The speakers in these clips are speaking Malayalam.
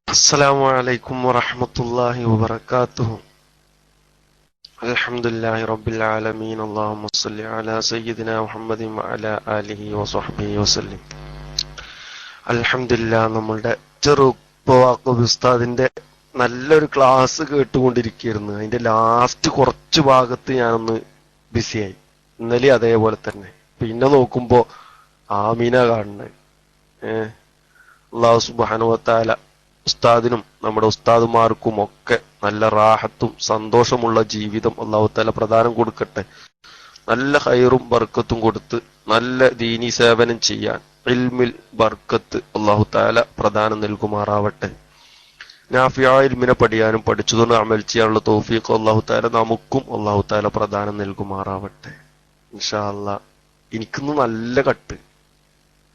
السلام عليكم ورحمة الله وبركاته. الحمد لله رب العالمين. اللهم صل على سيدنا محمد وعلى آله وصحبه وسلم. അൽഹംദുലില്ലാ, നമ്മളുടെ ചെറുപ്പവാക്കബ് ഉസ്താദിന്റെ നല്ലൊരു ക്ലാസ് കേട്ടുകൊണ്ടിരിക്കുകയായിരുന്നു. അതിന്റെ ലാസ്റ്റ് കുറച്ച് ഭാഗത്ത് ഞാനൊന്ന് ബിസിയായി. ഇന്നലെ അതേപോലെ തന്നെ. പിന്നെ നോക്കുമ്പോ ആമീന കാണുന്നത്. അല്ലാഹു സുബ്ഹാനഹു വ തആല ഉസ്താദിനും നമ്മുടെ ഉസ്താദുമാർക്കും ഒക്കെ നല്ല റാഹത്തും സന്തോഷമുള്ള ജീവിതം അല്ലാഹു തആല പ്രദാനം കൊടുക്കട്ടെ. നല്ല ഖൈറും ബർക്കത്തും കൊടുത്ത് നല്ല ദീനി സേവനം ചെയ്യാൻ ഇൽമിൽ ബർക്കത്ത് അല്ലാഹു തആല പ്രദാനം നൽകുമാറാവട്ടെ. നാഫിയായ ഇൽമിനെ പഠിക്കാനും പഠിച്ചതുകൊണ്ട് അമൽ ചെയ്യാനുള്ള തൗഫീഖ് അല്ലാഹു തആല നമുക്കും അല്ലാഹു തആല പ്രദാനം നൽകുമാറാവട്ടെ. ഇൻഷാ അല്ലാഹ്. എനിക്കിന്ന് നല്ല കട്ട്,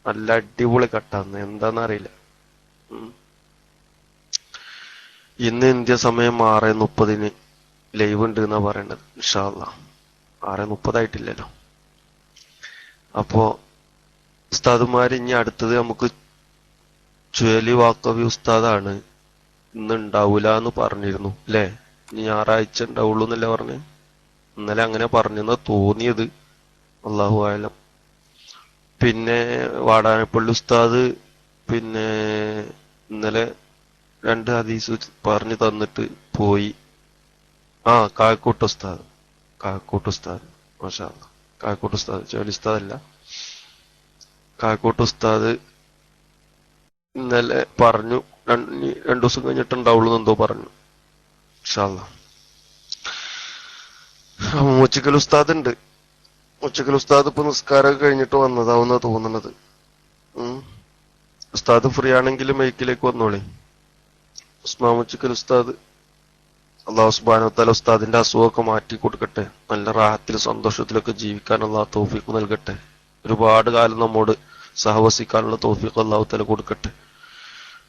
നല്ല അടിപൊളി കട്ടാന്ന്, എന്താന്നറിയില്ല. ഇന്ന് ഇന്ത്യ സമയം 6:30 ലൈവ് ഉണ്ട് എന്നാ പറയണത്. ഇൻഷാ അല്ലാഹ്. 6:30 അപ്പോ ഉസ്താദുമാര് ഇനി അടുത്തത് നമുക്ക് ചുഴലി വാക്കവി ഉസ്താദാണ്. ഇന്ന് ഉണ്ടാവൂല എന്ന് പറഞ്ഞിരുന്നു അല്ലേ? ഇനി ഞായറാഴ്ച ഉണ്ടാവുള്ളൂ എന്നല്ലേ പറഞ്ഞ്? ഇന്നലെ അങ്ങനെ പറഞ്ഞെന്നാ തോന്നിയത്, അല്ലാഹു ആലം. പിന്നെ വാടാനപ്പള്ളി ഉസ്താദ് പിന്നെ ഇന്നലെ 2 ഹദീസ് പറഞ്ഞു തന്നിട്ട് പോയി. കാക്കോട്ട് ഉസ്താദ് മാഷാ അല്ലാഹ്. കാക്കോട്ട് ഉസ്താദ്, ചുഴലി ഉസ്താദ് അല്ല, കാക്കോട്ട് ഉസ്താദ് ഇന്നലെ പറഞ്ഞു 2 ദിവസം കഴിഞ്ഞിട്ടുണ്ടാവുള്ളൂ എന്തോ പറഞ്ഞു. ഇൻഷാ അല്ലാഹ്. മൂച്ചിക്കൽ ഉസ്താദ് ഉണ്ട്. മൂച്ചിക്കൽ ഉസ്താദ് ഇപ്പൊ നിസ്കാരം കഴിഞ്ഞിട്ട് വന്നതാവുന്ന തോന്നുന്നത്. ഉസ്താദ് ഫ്രീ ആണെങ്കിൽ മൈക്കിലേക്ക് വന്നോളി. ഉസ്മാൻ മൂച്ചിക്കൽ ഉസ്താദ്, അല്ലാഹു സുബ്ഹാനഹു വ തആല ഉസ്താദിന്റെ അസുഖമൊക്കെ മാറ്റി കൊടുക്കട്ടെ. നല്ല റാഹത്തിൽ സന്തോഷത്തിലൊക്കെ ജീവിക്കാൻ അല്ലാഹു തൗഫീഖ് നൽകട്ടെ. ഒരുപാട് കാലം നമ്മോട് സഹവസിക്കാനുള്ള തൗഫീഖ് അല്ലാഹു തആല കൊടുക്കട്ടെ.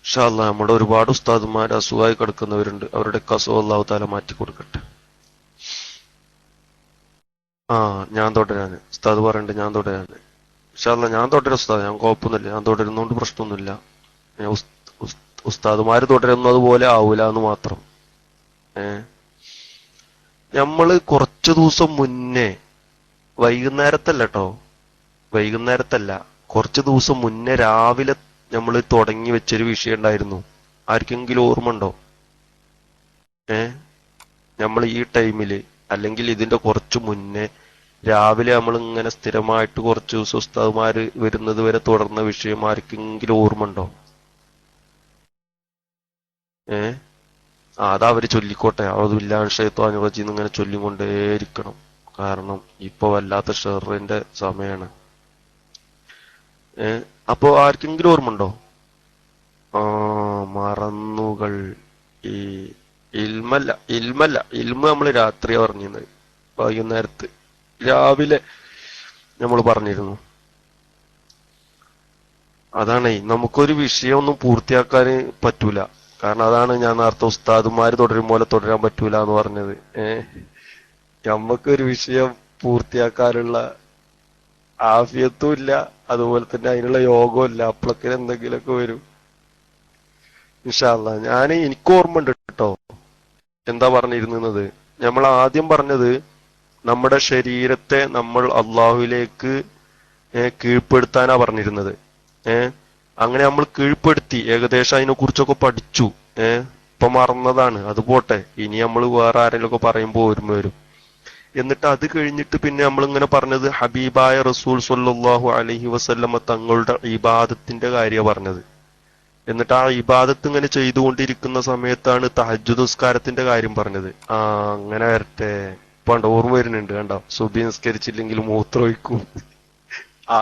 ഇൻഷാ അല്ലാഹ്. നമ്മുടെ ഒരുപാട് ഉസ്താദുമാർ അസുഖമായി കിടക്കുന്നവരുണ്ട്. അവരുടെ അസുഖം അല്ലാഹു തആല മാറ്റി കൊടുക്കട്ടെ. ഞാൻ തുടരാന് ഉസ്താദ് പറയണ്ട്. ഞാൻ തുടരാന് ഇൻഷാ അല്ലാഹ്. ഞാൻ തുടരാം ഉസ്താദ്, ഞാൻ കുഴപ്പമൊന്നുമില്ല. ഞാൻ തുടരുന്നോണ്ട് പ്രശ്നമൊന്നുമില്ല. ഉസ്താദുമാര് തുടരുന്നത് പോലെ ആവൂല എന്ന് മാത്രം. നമ്മള് കുറച്ചു ദിവസം മുന്നേ, വൈകുന്നേരത്തല്ല, കുറച്ചു ദിവസം മുന്നേ രാവിലെ നമ്മൾ തുടങ്ങി വെച്ചൊരു വിഷയം ഉണ്ടായിരുന്നു. ആർക്കെങ്കിലും ഓർമ്മ ഉണ്ടോ? നമ്മൾ ഈ ടൈമില് അല്ലെങ്കിൽ ഇതിന്റെ കുറച്ചു മുന്നേ രാവിലെ നമ്മൾ ഇങ്ങനെ സ്ഥിരമായിട്ട് കുറച്ച് ദിവസം ഉസ്താദുമാര് വരുന്നത് വരെ തുടർന്ന വിഷയം ആർക്കെങ്കിലും ഓർമ്മ ഉണ്ടോ? അത് അവര് ചൊല്ലിക്കോട്ടെ. അഊദുബില്ലാഹി മിനശ് ശൈത്വാനിർ റജീം ഇങ്ങനെ ചൊല്ലിക്കൊണ്ടേയിരിക്കണം. കാരണം ഇപ്പൊ വല്ലാത്ത ഷർറിന്റെ സമയാണ്. അപ്പോ ആർക്കെങ്കിലും ഓർമ്മ ഉണ്ടോ? മറന്നുകൾ. ഈ ഇൽമ നമ്മള് രാത്രിയാ പറഞ്ഞിരുന്നത്. വൈകുന്നേരത്ത് രാവിലെ നമ്മൾ പറഞ്ഞിരുന്നു. അതാണേ, നമുക്കൊരു വിഷയം ഒന്നും പൂർത്തിയാക്കാൻ പറ്റൂല. കാരണം അതാണ് ഞാൻ നേരത്തെ ഉസ്താദുമാര് തുടരും പോലെ തുടരാൻ പറ്റൂല എന്ന് പറഞ്ഞത്. നമുക്കൊരു വിഷയം പൂർത്തിയാക്കാനുള്ള ആഫിയത്തും ഇല്ല, അതുപോലെ തന്നെ അതിനുള്ള യോഗവും ഇല്ല. അപ്പോഴൊക്കെ എന്തെങ്കിലുമൊക്കെ വരും. ഇൻഷാ അല്ലാഹ്. എനിക്ക് ഓർമ്മ ഉണ്ട് കേട്ടോ എന്താ പറഞ്ഞിരുന്നത്. നമ്മൾ ആദ്യം പറഞ്ഞത് നമ്മുടെ ശരീരത്തെ നമ്മൾ അള്ളാഹുവിലേക്ക് കീഴ്പ്പെടുത്താനാ പറഞ്ഞിരുന്നത്. അങ്ങനെ നമ്മൾ കീഴ്പ്പെടുത്തി ഏകദേശം അതിനെ കുറിച്ചൊക്കെ പഠിച്ചു. ഇപ്പൊ മറന്നതാണ്, അത് പോട്ടെ. ഇനി നമ്മൾ വേറെ ആരെങ്കിലുമൊക്കെ പറയുമ്പോ ഓർമ്മ വരും. എന്നിട്ട് അത് കഴിഞ്ഞിട്ട് പിന്നെ നമ്മൾ ഇങ്ങനെ പറഞ്ഞത് ഹബീബായ റസൂൽ സ്വല്ലല്ലാഹു അലൈഹി വസല്ലമ തങ്ങളുടെ ഇബാദത്തിന്റെ കാര്യമാണ് പറഞ്ഞത്. എന്നിട്ട് ആ ഇബാദത്ത് ഇങ്ങനെ ചെയ്തുകൊണ്ടിരിക്കുന്ന സമയത്താണ് തഹജ്ജുദ് നിസ്കാരത്തിന്റെ കാര്യം പറഞ്ഞത്. അങ്ങനെ വരട്ടെ. ഇപ്പൊ ഓർമ്മ വരുന്നുണ്ട്. കണ്ടോ, സുബഹി നിസ്കരിച്ചില്ലെങ്കിൽ മൂത്രമൊഴിക്കും.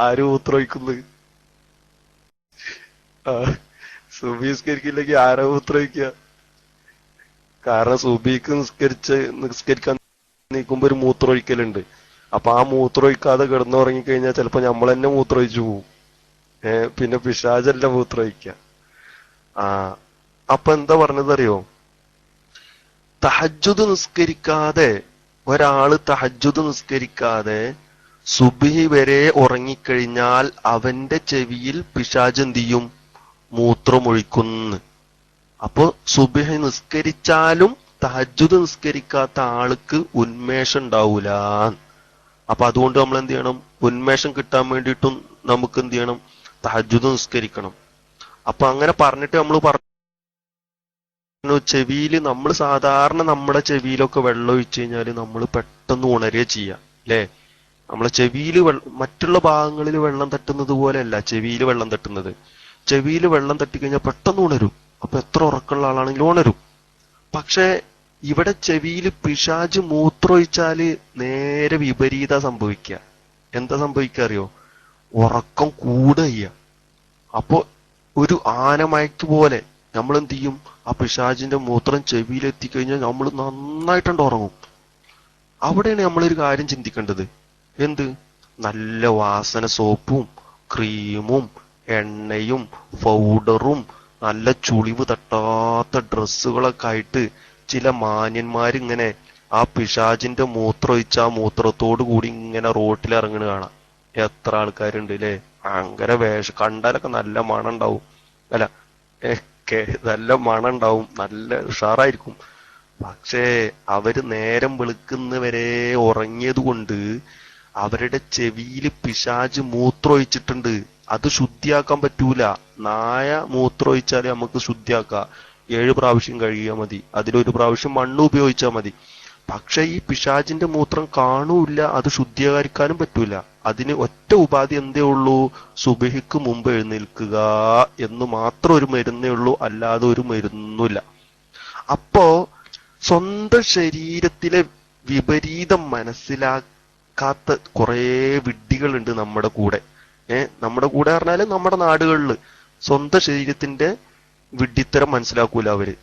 ആര് മൂത്രമൊഴിക്കുന്നത്? സുബഹി നിസ്കരിക്കില്ലെങ്കിൽ ആരാ മൂത്രമൊഴിക്കുക? കാരണം സുബഹിക്ക് നിസ്കരിക്കാൻ നീക്കുമ്പോ ഒരു മൂത്രമൊഴിക്കലുണ്ട്. അപ്പൊ ആ മൂത്രമൊഴിക്കാതെ കിടന്നുറങ്ങിക്കഴിഞ്ഞാൽ ചിലപ്പോ നമ്മൾ തന്നെ മൂത്രമൊഴിച്ചു പോവും. പിന്നെ പിശാചല്ല മൂത്രമൊഴിക്കുക. അപ്പൊ എന്താ പറഞ്ഞതറിയോ? തഹജ്ജുദ് നിസ്കരിക്കാതെ സുബ്ഹി വരെ ഉറങ്ങിക്കഴിഞ്ഞാൽ അവന്റെ ചെവിയിൽ പിശാച് എന്ത് ചെയ്യും? മൂത്രമൊഴിക്കുന്നു. അപ്പൊ സുബ്ഹി നിസ്കരിച്ചാലും തഹജ്ജുദ് നിസ്കരിക്കാത്ത ആൾക്ക് ഉന്മേഷം ഉണ്ടാവൂല. അപ്പൊ അതുകൊണ്ട് നമ്മൾ എന്ത് ചെയ്യണം? ഉന്മേഷം കിട്ടാൻ വേണ്ടിയിട്ടും നമുക്ക് എന്ത് ചെയ്യണം? തഹജ്ജുദ് നിസ്കരിക്കണം. അപ്പൊ അങ്ങനെ പറഞ്ഞിട്ട് നമ്മൾ പറഞ്ഞു, ചെവിയിൽ നമ്മൾ സാധാരണ നമ്മുടെ ചെവിയിലൊക്കെ വെള്ളം ഒഴിച്ചു കഴിഞ്ഞാല് നമ്മൾ പെട്ടെന്ന് ഉണരുക ചെയ്യാം അല്ലേ? നമ്മളെ ചെവിയിൽ മറ്റുള്ള ഭാഗങ്ങളിൽ വെള്ളം തട്ടുന്നത് പോലെയല്ല ചെവിയിൽ വെള്ളം തട്ടുന്നത്. ചെവിയിൽ വെള്ളം തട്ടിക്കഴിഞ്ഞാൽ പെട്ടെന്ന് ഉണരും. അപ്പൊ എത്ര ഉറക്കമുള്ള ആളാണെങ്കിലും ഉണരും. പക്ഷെ ഇവിടെ ചെവിയിൽ പിശാച് മൂത്രമൊഴിച്ചാല് നേരെ വിപരീത സംഭവിക്കുക. എന്താ സംഭവിക്കുക അറിയോ? ഉറക്കം കൂടുക. അപ്പൊ ഒരു ആനമയക്ക് പോലെ നമ്മൾ എന്ത് ചെയ്യും? ആ പിശാചിന്റെ മൂത്രം ചെവിയിലെത്തിക്കഴിഞ്ഞാൽ നമ്മൾ നന്നായിട്ടുണ്ട് ഉറങ്ങും. അവിടെയാണ് നമ്മളൊരു കാര്യം ചിന്തിക്കേണ്ടത്. എന്ത്? നല്ല വാസന സോപ്പും ക്രീമും എണ്ണയും പൗഡറും നല്ല ചുളിവ് തട്ടാത്ത ഡ്രസ്സുകളൊക്കെ ആയിട്ട് ചില മാന്യന്മാരിങ്ങനെ ആ പിശാചിന്റെ മൂത്രം ഒഴിച്ച ആ മൂത്രത്തോടു കൂടി ഇങ്ങനെ റോട്ടിൽ ഇറങ്ങണ കാണാം. എത്ര ആൾക്കാരുണ്ട് അല്ലേ? ഭയങ്കര കണ്ടാലൊക്കെ നല്ല മണം ഉണ്ടാവും അല്ല, നല്ല മണം ഉണ്ടാവും, നല്ല ഉഷാറായിരിക്കും. പക്ഷേ അവര് നേരം വെളുക്കുന്നവരെ ഉറങ്ങിയത് കൊണ്ട് അവരുടെ ചെവിയിൽ പിശാച് മൂത്രമൊഴിച്ചിട്ടുണ്ട്. അത് ശുദ്ധിയാക്കാൻ പറ്റൂല. നായ മൂത്രമൊഴിച്ചാല് നമുക്ക് ശുദ്ധിയാക്കാം. 7 പ്രാവശ്യം കഴുകിയാൽ മതി. അതിലൊരു പ്രാവശ്യം മണ്ണ് ഉപയോഗിച്ചാൽ മതി. പക്ഷെ ഈ പിശാചിന്റെ മൂത്രം കാണൂല്ല, അത് ശുദ്ധീകരിക്കാനും പറ്റൂല. അതിന് ഒറ്റ ഉപാധി എന്തേ ഉള്ളൂ? സുബഹിക്ക് മുമ്പ് എഴുന്നേൽക്കുക എന്ന് മാത്രം ഒരു മരുന്നേ ഉള്ളൂ, അല്ലാതെ ഒരു മരുന്നില്ല. അപ്പോ സ്വന്തം ശരീരത്തിലെ വിപരീതം മനസ്സിലാക്കാത്ത കുറെ വിഡ്ഢികളുണ്ട് നമ്മുടെ കൂടെ. നമ്മുടെ കൂടെ പറഞ്ഞാല് നമ്മുടെ നാടുകളില് സ്വന്തം ശരീരത്തിന്റെ വിഡ്ഢിത്തരം മനസ്സിലാക്കൂല അവര്.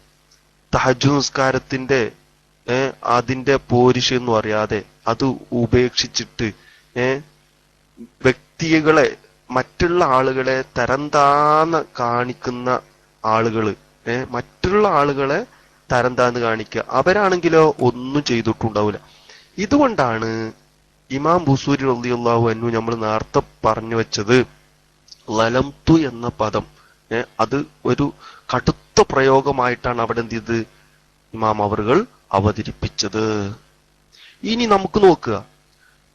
തഹജ്ജുദ് നിസ്കാരത്തിന്റെ അതിന്റെ പോരിശ് എന്ന് അറിയാതെ അത് ഉപേക്ഷിച്ചിട്ട് വ്യക്തികളെ, മറ്റുള്ള ആളുകളെ തരംതാന്ന് കാണിക്കുന്ന ആളുകള്, മറ്റുള്ള ആളുകളെ തരംതാന്ന് കാണിക്കുക. അവരാണെങ്കിലോ ഒന്നും ചെയ്തിട്ടുണ്ടാവില്ല. ഇതുകൊണ്ടാണ് ഇമാം ബുസൂരി റളിയല്ലാഹു അൻഹു നമ്മൾ നേരത്തെ പറഞ്ഞു വെച്ചത് ലലംതു എന്ന പദം അത് ഒരു കടുത്ത പ്രയോഗമായിട്ടാണ് അവിടെ എന്ത് ചെയ്ത് ഇമാം അവറുകൾ അവതരിപ്പിച്ചത്. ഇനി നമുക്ക് നോക്കുക,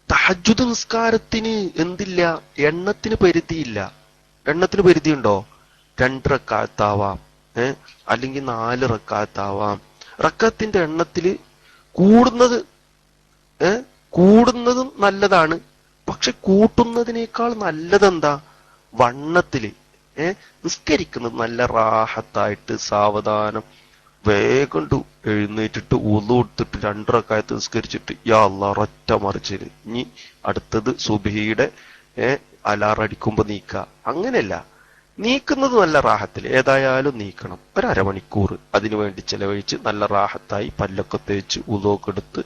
തഹജ്ജുദ് നിസ്കാരത്തിന് എന്തില്ല? എണ്ണത്തിന് പരിധിയില്ല. എണ്ണത്തിന് പരിധിയുണ്ടോ? 2 റക്അത്താവാം, അല്ലെങ്കിൽ 4 റക്അത്താവാം. റക്അത്തിന്റെ എണ്ണത്തില് കൂടുന്നതും നല്ലതാണ്. പക്ഷെ കൂട്ടുന്നതിനേക്കാൾ നല്ലതെന്താ? വണ്ണത്തില് നിസ്കരിക്കുന്നത് നല്ല റാഹത്തായിട്ട് സാവധാനം വേഗം എഴുന്നേറ്റിട്ട് ഉളു എടുത്തിട്ട് 2 റക്അത്ത് നിസ്കരിച്ചിട്ട് യാ അല്ലാഹ് ഒറ്റ മറിച്ചില് ഇനി അടുത്തത് സുബ്ഹിയുടെ അലാറടിക്കുമ്പോ നീക്ക. അങ്ങനെയല്ല, നീക്കുന്നത് നല്ല റാഹത്തിൽ ഏതായാലും നീക്കണം. 1/2 മണിക്കൂർ അതിനു വേണ്ടി ചെലവഴിച്ച് നല്ല റാഹത്തായി പല്ലൊക്കെ തേച്ച് ഉളുവൊക്കെ എടുത്ത്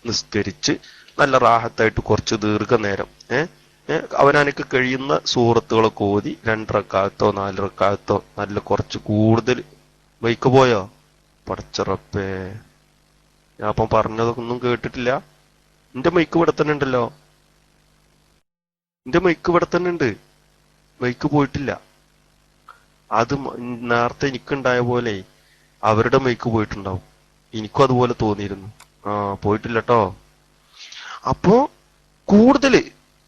നിസ്കരിച്ച് നല്ല റാഹത്തായിട്ട് കുറച്ച് ദീർഘനേരം അവനക്ക് കഴിയുന്ന സൂറത്തുകളൊക്കെ ഓതി 2 റക്അത്തോ 4 റക്അത്തോ നല്ല കുറച്ച് കൂടുതൽ. മൈക്ക് പോയോ? പടച്ചറപ്പേ, ഞാൻ അപ്പം പറഞ്ഞതൊന്നും കേട്ടിട്ടില്ല. എന്റെ മൈക്ക് ഇവിടെ തന്നെ ഉണ്ടല്ലോ. എന്റെ മൈക്ക് ഇവിടെ തന്നെ ഉണ്ട്. മൈക്ക് പോയിട്ടില്ല. അത് നേരത്തെ എനിക്കുണ്ടായ പോലെ അവരുടെ മൈക്ക് പോയിട്ടുണ്ടാവും. എനിക്കും അതുപോലെ തോന്നിയിരുന്നു. പോയിട്ടില്ല കേട്ടോ. അപ്പോ കൂടുതല്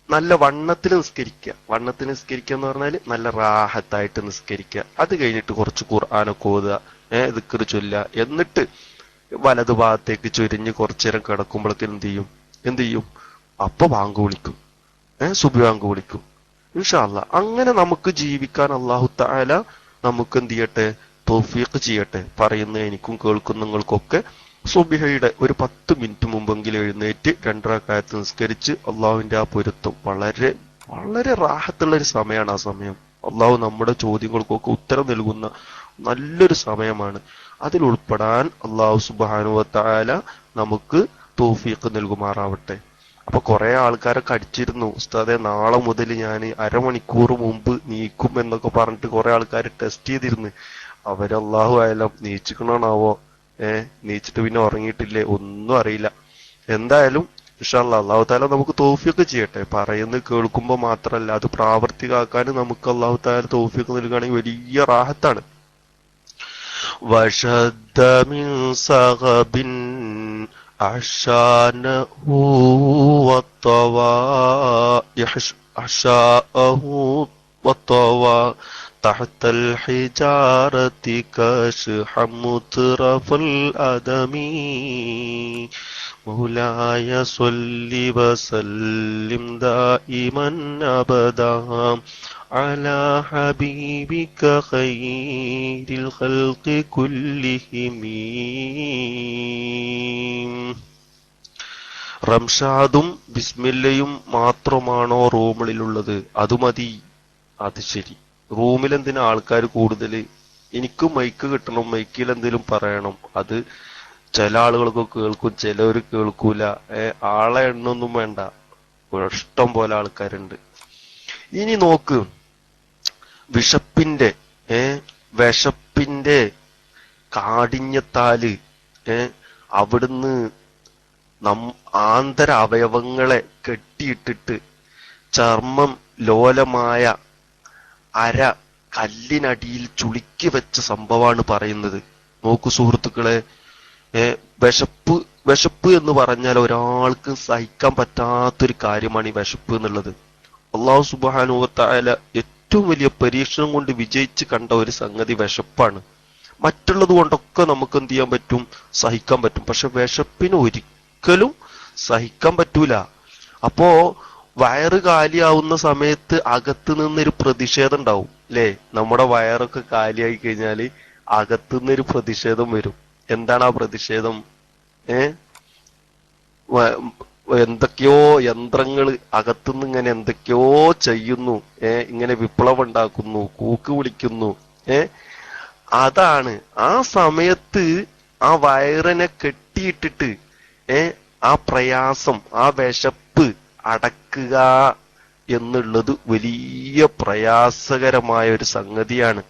നല്ല വണ്ണത്തിൽ നിസ്കരിക്കുക. വണ്ണത്തിൽ നിസ്കരിക്കുക എന്ന് പറഞ്ഞാല് നല്ല റാഹത്തായിട്ട് നിസ്കരിക്കുക. അത് കഴിഞ്ഞിട്ട് കുറച്ച് ഖുർആനൊക്കെ ഓതുക, ദിക്ർ ചൊല്ലുക. എന്നിട്ട് വലതു ഭാഗത്തേക്ക് ചൊരിഞ്ഞ് കുറച്ചു നേരം കിടക്കുമ്പോഴേക്ക് എന്ത് ചെയ്യും? അപ്പൊ ബാങ്ക് വിളിക്കും, സുബ്ഹി ബാങ്ക് വിളിക്കും. ഇൻഷാ അല്ലാഹ് അങ്ങനെ നമുക്ക് ജീവിക്കാൻ അല്ലാഹു തആല നമുക്ക് എന്ത് ചെയ്യട്ടെ? തൗഫീഖ് ചെയ്യട്ടെ. പറയുന്ന എനിക്കും കേൾക്കുന്ന നിങ്ങൾക്കൊക്കെ സുബ്ഹിയുടെ ഒരു 10 മിനിറ്റ് മുമ്പെങ്കിലും എഴുന്നേറ്റ് 2 റക്അത്ത് നിസ്കരിച്ച് അള്ളാഹുവിന്റെ ആ പൊരുത്തം വളരെ വളരെ റാഹത്തുള്ള ഒരു സമയമാണ്. ആ സമയം അള്ളാഹു നമ്മുടെ ചോദ്യങ്ങൾക്കൊക്കെ ഉത്തരം നൽകുന്ന നല്ലൊരു സമയമാണ്. അതിൽ ഉൾപ്പെടാൻ അള്ളാഹു സുബ്ഹാനഹു വ തആല നമുക്ക് തൗഫീഖ് നൽകുമാറാവട്ടെ. അപ്പൊ കുറെ ആൾക്കാരൊക്കെ അടിച്ചിരുന്നു, ഉസ്താദെ നാളെ മുതൽ ഞാൻ 1/2 മണിക്കൂർ മുമ്പ് നീക്കും എന്നൊക്കെ പറഞ്ഞിട്ട് കുറെ ആൾക്കാർ ടെസ്റ്റ് ചെയ്തിരുന്നു. അവരല്ലാഹു ആയാലും നീച്ചിക്കണോണാവോ, നീച്ചിട്ട് പിന്നെ ഉറങ്ങിയിട്ടില്ലേ, ഒന്നും അറിയില്ല. എന്തായാലും ഇൻഷാ അല്ലാഹ് അല്ലാഹു തആല നമുക്ക് തൗഫീഖ് ചെയ്യട്ടെ. പറയുന്നത് കേൾക്കുമ്പോൾ മാത്രമല്ല അത് പ്രാവർത്തികമാക്കാൻ നമുക്ക് അല്ലാഹു തആല തൗഫീഖ് നൽകുകയാണെങ്കിൽ വലിയ റാഹത്താണ്. وشد من صغب أحشانه وطوى أحشاءه وطوى تحت الحجارة كشح مترف الأدم مولاي صل وسلم دائما أبدا على حبيبك خير الخلق كلهم. റംഷാദും ബിസ്മില്ലയും മാത്രമാണോ റൂമിലുള്ളത്? അത് മതി. അത് ശരി. റൂമിലെന്തിനാ ആൾക്കാർ കൂടുതൽ? എനിക്ക് മൈക്ക് കിട്ടണം, മൈക്കിൽ എന്തെങ്കിലും പറയണം. അത് ചില ആളുകൾക്ക് കേൾക്കും, ചിലവര് കേൾക്കൂല. ആളെ എണ്ണൊന്നും വേണ്ട, ഇഷ്ടം പോലെ ആൾക്കാരുണ്ട്. ഇനി നോക്ക്, വിശപ്പിന്റെ കാഠിന്യത്താല് അവിടുന്ന് ആന്തര അവയവങ്ങളെ കെട്ടിയിട്ടിട്ട് ചർമ്മം ലോലമായ അര കല്ലിനടിയിൽ ചുളുക്കി വെച്ച സംഭവമാണ് പറയുന്നത്. നോക്കൂ സുഹൃത്തുക്കളെ, വിശപ്പ് എന്ന് പറഞ്ഞാൽ ഒരാൾക്ക് സഹിക്കാൻ പറ്റാത്തൊരു കാര്യമാണ് ഈ വിശപ്പ് എന്നുള്ളത്. അല്ലാഹു സുബ്ഹാനഹു വ തആല ഏറ്റവും വലിയ പരീക്ഷണം കൊണ്ട് വിജയിച്ച് കണ്ട ഒരു സംഗതി വിശപ്പാണ്. മറ്റുള്ളത് കൊണ്ടൊക്കെ നമുക്ക് എന്ത് ചെയ്യാൻ പറ്റും? സഹിക്കാൻ പറ്റും. പക്ഷെ വിശപ്പിന് ഒരിക്കലും സഹിക്കാൻ പറ്റൂല. അപ്പോ വയറ് കാലിയാവുന്ന സമയത്ത് അകത്ത് നിന്നൊരു പ്രതിഷേധം ഉണ്ടാവും അല്ലേ? നമ്മുടെ വയറൊക്കെ കാലിയായി കഴിഞ്ഞാല് അകത്തു നിന്നൊരു പ്രതിഷേധം വരും. എന്താണ് ആ പ്രതിഷേധം? എന്തൊക്കെയോ യന്ത്രങ്ങൾ അകത്തുനിന്ന് ഇങ്ങനെ എന്തൊക്കെയോ ചെയ്യുന്നു, ഇങ്ങനെ വിപ്ലവം ഉണ്ടാക്കുന്നു, കൂക്ക് വിളിക്കുന്നു. അതാണ് ആ സമയത്ത് ആ വയറിനെ കെട്ടിയിട്ടിട്ട് ആ പ്രയാസം, ആ വിശപ്പ് അടക്കുക എന്നുള്ളത് വലിയ പ്രയാസകരമായ ഒരു സംഗതിയാണ്.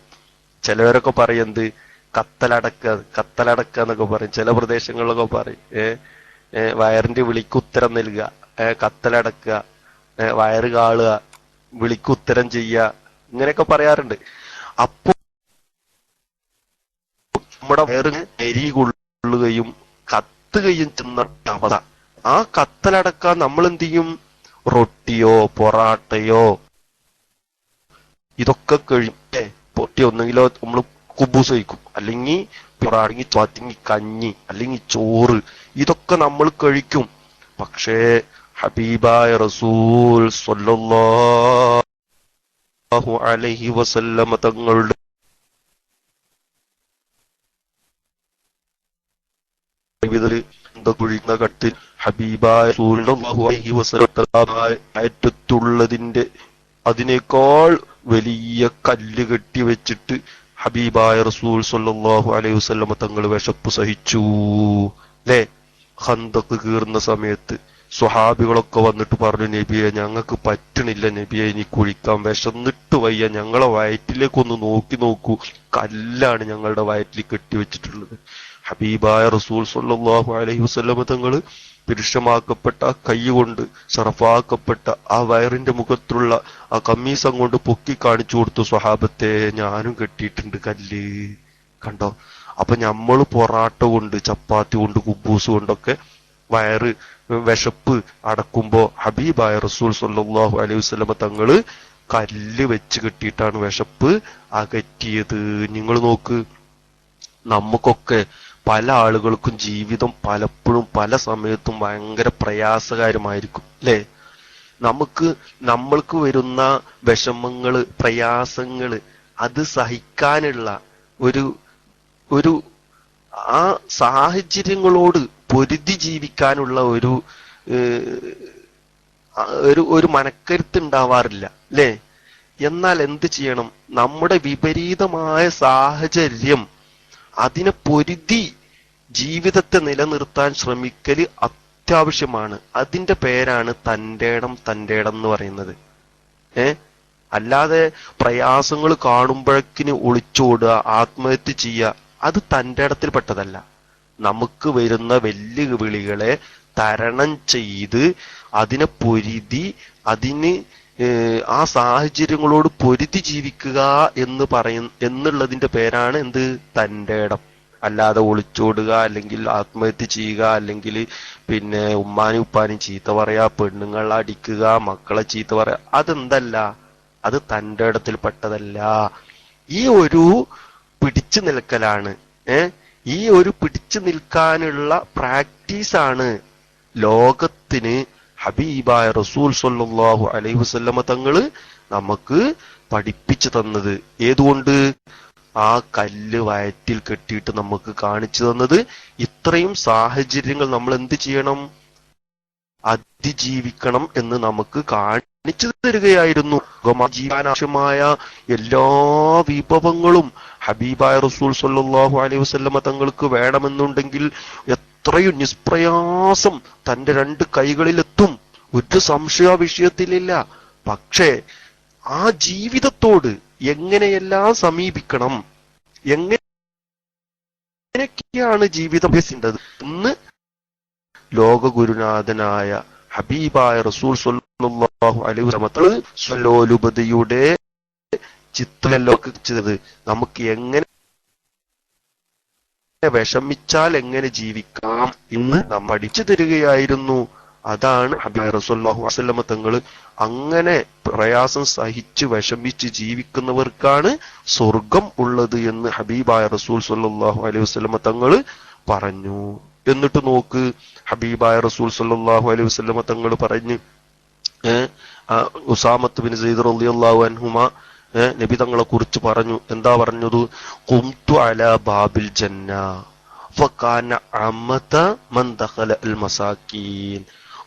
ചിലവരൊക്കെ പറയുന്നത് കത്തലടക്ക എന്നൊക്കെ പറയും. ചില പ്രദേശങ്ങളിലൊക്കെ പറയും വയറിന്റെ വിളിക്ക് ഉത്തരം നൽകുക, കത്തലടക്കുക, വയറ് കാളുക, വിളിക്ക് ഉത്തരം ചെയ്യുക, ഇങ്ങനെയൊക്കെ പറയാറുണ്ട്. അപ്പോ നമ്മുടെ വയറിന് എരി കൊള്ളുകയും കത്തുകയും ചെയ്യുന്ന അവസ്ഥ. ആ കത്തലടക്കാൻ നമ്മൾ എന്ത് ചെയ്യും? റൊട്ടിയോ പൊറാട്ടയോ ഇതൊക്കെ കഴിയും. പൊട്ടി ഒന്നെങ്കിലോ നമ്മൾ കുബൂസ് കഴിക്കും, അല്ലെങ്കിൽ പൊറാണെങ്കിൽ ചാത്തിങ്ങി കഞ്ഞി, അല്ലെങ്കിൽ ചോറ്, ഇതൊക്കെ നമ്മൾ കഴിക്കും. പക്ഷേ ഹബീബായ റസൂൽ സ്വല്ലല്ലാഹു അലൈഹി വസല്ലമ തങ്ങളുടെ കുഴിക്കുന്ന കട്ടിൽ ഹബീബായ റസൂലുള്ളാഹി അലൈഹി വസല്ലം അയറ്റത്തുള്ളതിന്റെ അതിനേക്കാൾ വലിയ കല്ല് കെട്ടി വെച്ചിട്ട് ഹബീബായ റസൂൽ സ്വല്ലല്ലാഹു അലൈഹി വസല്ലം തങ്ങൾ വിശപ്പ് സഹിച്ചു അല്ലേ? ഖന്തഖ് കീറുന്ന സമയത്ത് സ്വഹാബികളൊക്കെ വന്നിട്ട് പറഞ്ഞു, നബിയെ ഞങ്ങൾക്ക് പറ്റണില്ല നബിയെ, ഇനി കുഴിക്കാൻ വിശന്നിട്ട് വയ്യ, ഞങ്ങളെ വയറ്റിലേക്കൊന്ന് നോക്കൂ, കല്ലാണ് ഞങ്ങളുടെ വയറ്റിൽ കെട്ടിവെച്ചിട്ടുള്ളത്. ഹബീബായ റസൂൽ സ്വല്ലല്ലാഹു അലൈഹി വസല്ലം തങ്ങൾ പുരുഷമാക്കപ്പെട്ട കൈ കൊണ്ട് ഷറഫാക്കപ്പെട്ട ആ വയറിന്റെ മുഖത്തുള്ള ആ കമ്മീസം കൊണ്ട് പൊക്കി കാണിച്ചു കൊടുത്തു, സ്വഹാബത്തെ ഞാനും കെട്ടിയിട്ടുണ്ട് കല്ല്, കണ്ടോ? അപ്പൊ ഞമ്മള് പൊറാട്ട കൊണ്ട്, ചപ്പാത്തി കൊണ്ട്, കുബൂസ് കൊണ്ടൊക്കെ വയറ് വിശപ്പ് അടക്കുമ്പോ ഹബീബായ റസൂൽ സ്വല്ലല്ലാഹു അലൈഹി വസല്ലം തങ്ങള് കല്ല് വെച്ച് കെട്ടിയിട്ടാണ് വിശപ്പ് അകറ്റിയത്. നിങ്ങൾ നോക്ക്, നമുക്കൊക്കെ പല ആളുകൾക്കും ജീവിതം പലപ്പോഴും പല സമയത്തും ഭയങ്കര പ്രയാസകരമായിരിക്കും അല്ലേ? നമ്മൾക്ക് വരുന്ന വിഷമങ്ങള്, പ്രയാസങ്ങള് അത് സഹിക്കാനുള്ള ഒരു ആ സാഹചര്യങ്ങളോട് പൊരുതി ജീവിക്കാനുള്ള ഒരു മനക്കരുത്ത് ഉണ്ടാവാറില്ല അല്ലേ? എന്നാൽ എന്ത് ചെയ്യണം? നമ്മുടെ വിപരീതമായ സാഹചര്യം അതിനെ പൊരുതി ജീവിതത്തെ നിലനിർത്താൻ ശ്രമിക്കല് അത്യാവശ്യമാണ്. അതിന്റെ പേരാണ് തന്റേടം എന്ന് പറയുന്നത്. അല്ലാതെ പ്രയാസങ്ങൾ കാണുമ്പോഴേക്കിന് ഒളിച്ചോടുക, ആത്മഹത്യ ചെയ്യുക, അത് തന്റേടത്തിൽ പെട്ടതല്ല. നമുക്ക് വരുന്ന വെല്ലുവിളികളെ തരണം ചെയ്ത് അതിനെ പൊരുതി അതിന് ആ സാഹചര്യങ്ങളോട് പൊരുതി ജീവിക്കുക എന്നുള്ളതിന്റെ പേരാണ് എന്ത്? തന്റെ ഇടം. അല്ലാതെ ഒളിച്ചോടുക, അല്ലെങ്കിൽ ആത്മഹത്യ ചെയ്യുക, അല്ലെങ്കിൽ പിന്നെ ഉമ്മാനും ഉപ്പാനും ചീത്ത പറയാ, പെണ്ണുങ്ങളെ അടിക്കുക, മക്കളെ ചീത്ത പറയാ, അതെന്തല്ല, അത് തന്റെ ഇടത്തിൽപ്പെട്ടതല്ല. ഈ ഒരു പിടിച്ചു നിൽക്കലാണ്, ഈ ഒരു പിടിച്ചു നിൽക്കാനുള്ള പ്രാക്ടീസാണ് ലോകത്തിന് ഹബീബായ റസൂൽ സ്വല്ലല്ലാഹു അലൈഹി വസല്ലമ തങ്ങള് നമുക്ക് പഠിപ്പിച്ചു തന്നത്. ഏതുകൊണ്ട്? ആ കല്ല് വയറ്റിൽ കെട്ടിയിട്ട് നമുക്ക് കാണിച്ചു തന്നത്. ഇത്രയും സാഹചര്യങ്ങൾ നമ്മൾ എന്ത് ചെയ്യണം? അതിജീവിക്കണം എന്ന് നമുക്ക് കാണിച്ചു തരികയായിരുന്നു. ജീവനാവശ്യമായ എല്ലാ വിഭവങ്ങളും ഹബീബായ റസൂൽ സ്വല്ലല്ലാഹു അലൈഹി വസല്ലമ തങ്ങൾക്ക് വേണമെന്നുണ്ടെങ്കിൽ എത്രയും നിഷ്പ്രയാസം തന്റെ 2 കൈകളിലെത്തും. ഒരു സംശയ വിഷയത്തിലില്ല. പക്ഷേ ആ ജീവിതത്തോട് എങ്ങനെയെല്ലാം സമീപിക്കണം, എങ്ങനെയൊക്കെയാണ് ജീവിതം അഭ്യസിക്കേണ്ടത് എന്ന് ലോകഗുരുനാഥനായ ഹബീബായ റസൂൽ സ്വല്ലല്ലാഹു അലൈഹി വസല്ലം സ്വലോലുപതയുടെ ചിത്രലോകിച്ചത്. നമുക്ക് എങ്ങനെ വിഷമിച്ചാൽ എങ്ങനെ ജീവിക്കാം എന്ന് നാം പഠിച്ചു തരികയായിരുന്നു. അതാണ് ഹബീബ് റസൂലുള്ളാഹി സ്വല്ലല്ലാഹു അലൈഹി വസല്ലം തങ്ങൾ അങ്ങനെ പ്രയാസം സഹിച്ച് വിഷമിച്ച് ജീവിക്കുന്നവർക്കാണ് സ്വർഗം ഉള്ളത് എന്ന് ഹബീബായ റസൂൽ സ്വല്ലല്ലാഹു അലൈഹി വസല്ലം തങ്ങൾ പറഞ്ഞു. എന്നിട്ട് നോക്ക്, ഹബീബായ റസൂൽ സ്വല്ലല്ലാഹു അലൈഹി വസല്ലം തങ്ങൾ പറഞ്ഞു, ഉസാമത്ത് ബിൻ സയ്യിദ് റളിയല്ലാഹു അൻഹുമ നബി തങ്ങളെ കുറിച്ച് പറഞ്ഞു. എന്താ പറഞ്ഞത്? ഖുംതു അലാ ബാബിൽ ജന്ന ഫകാന അമത മൻ ദഖല അൽ മസാകീൻ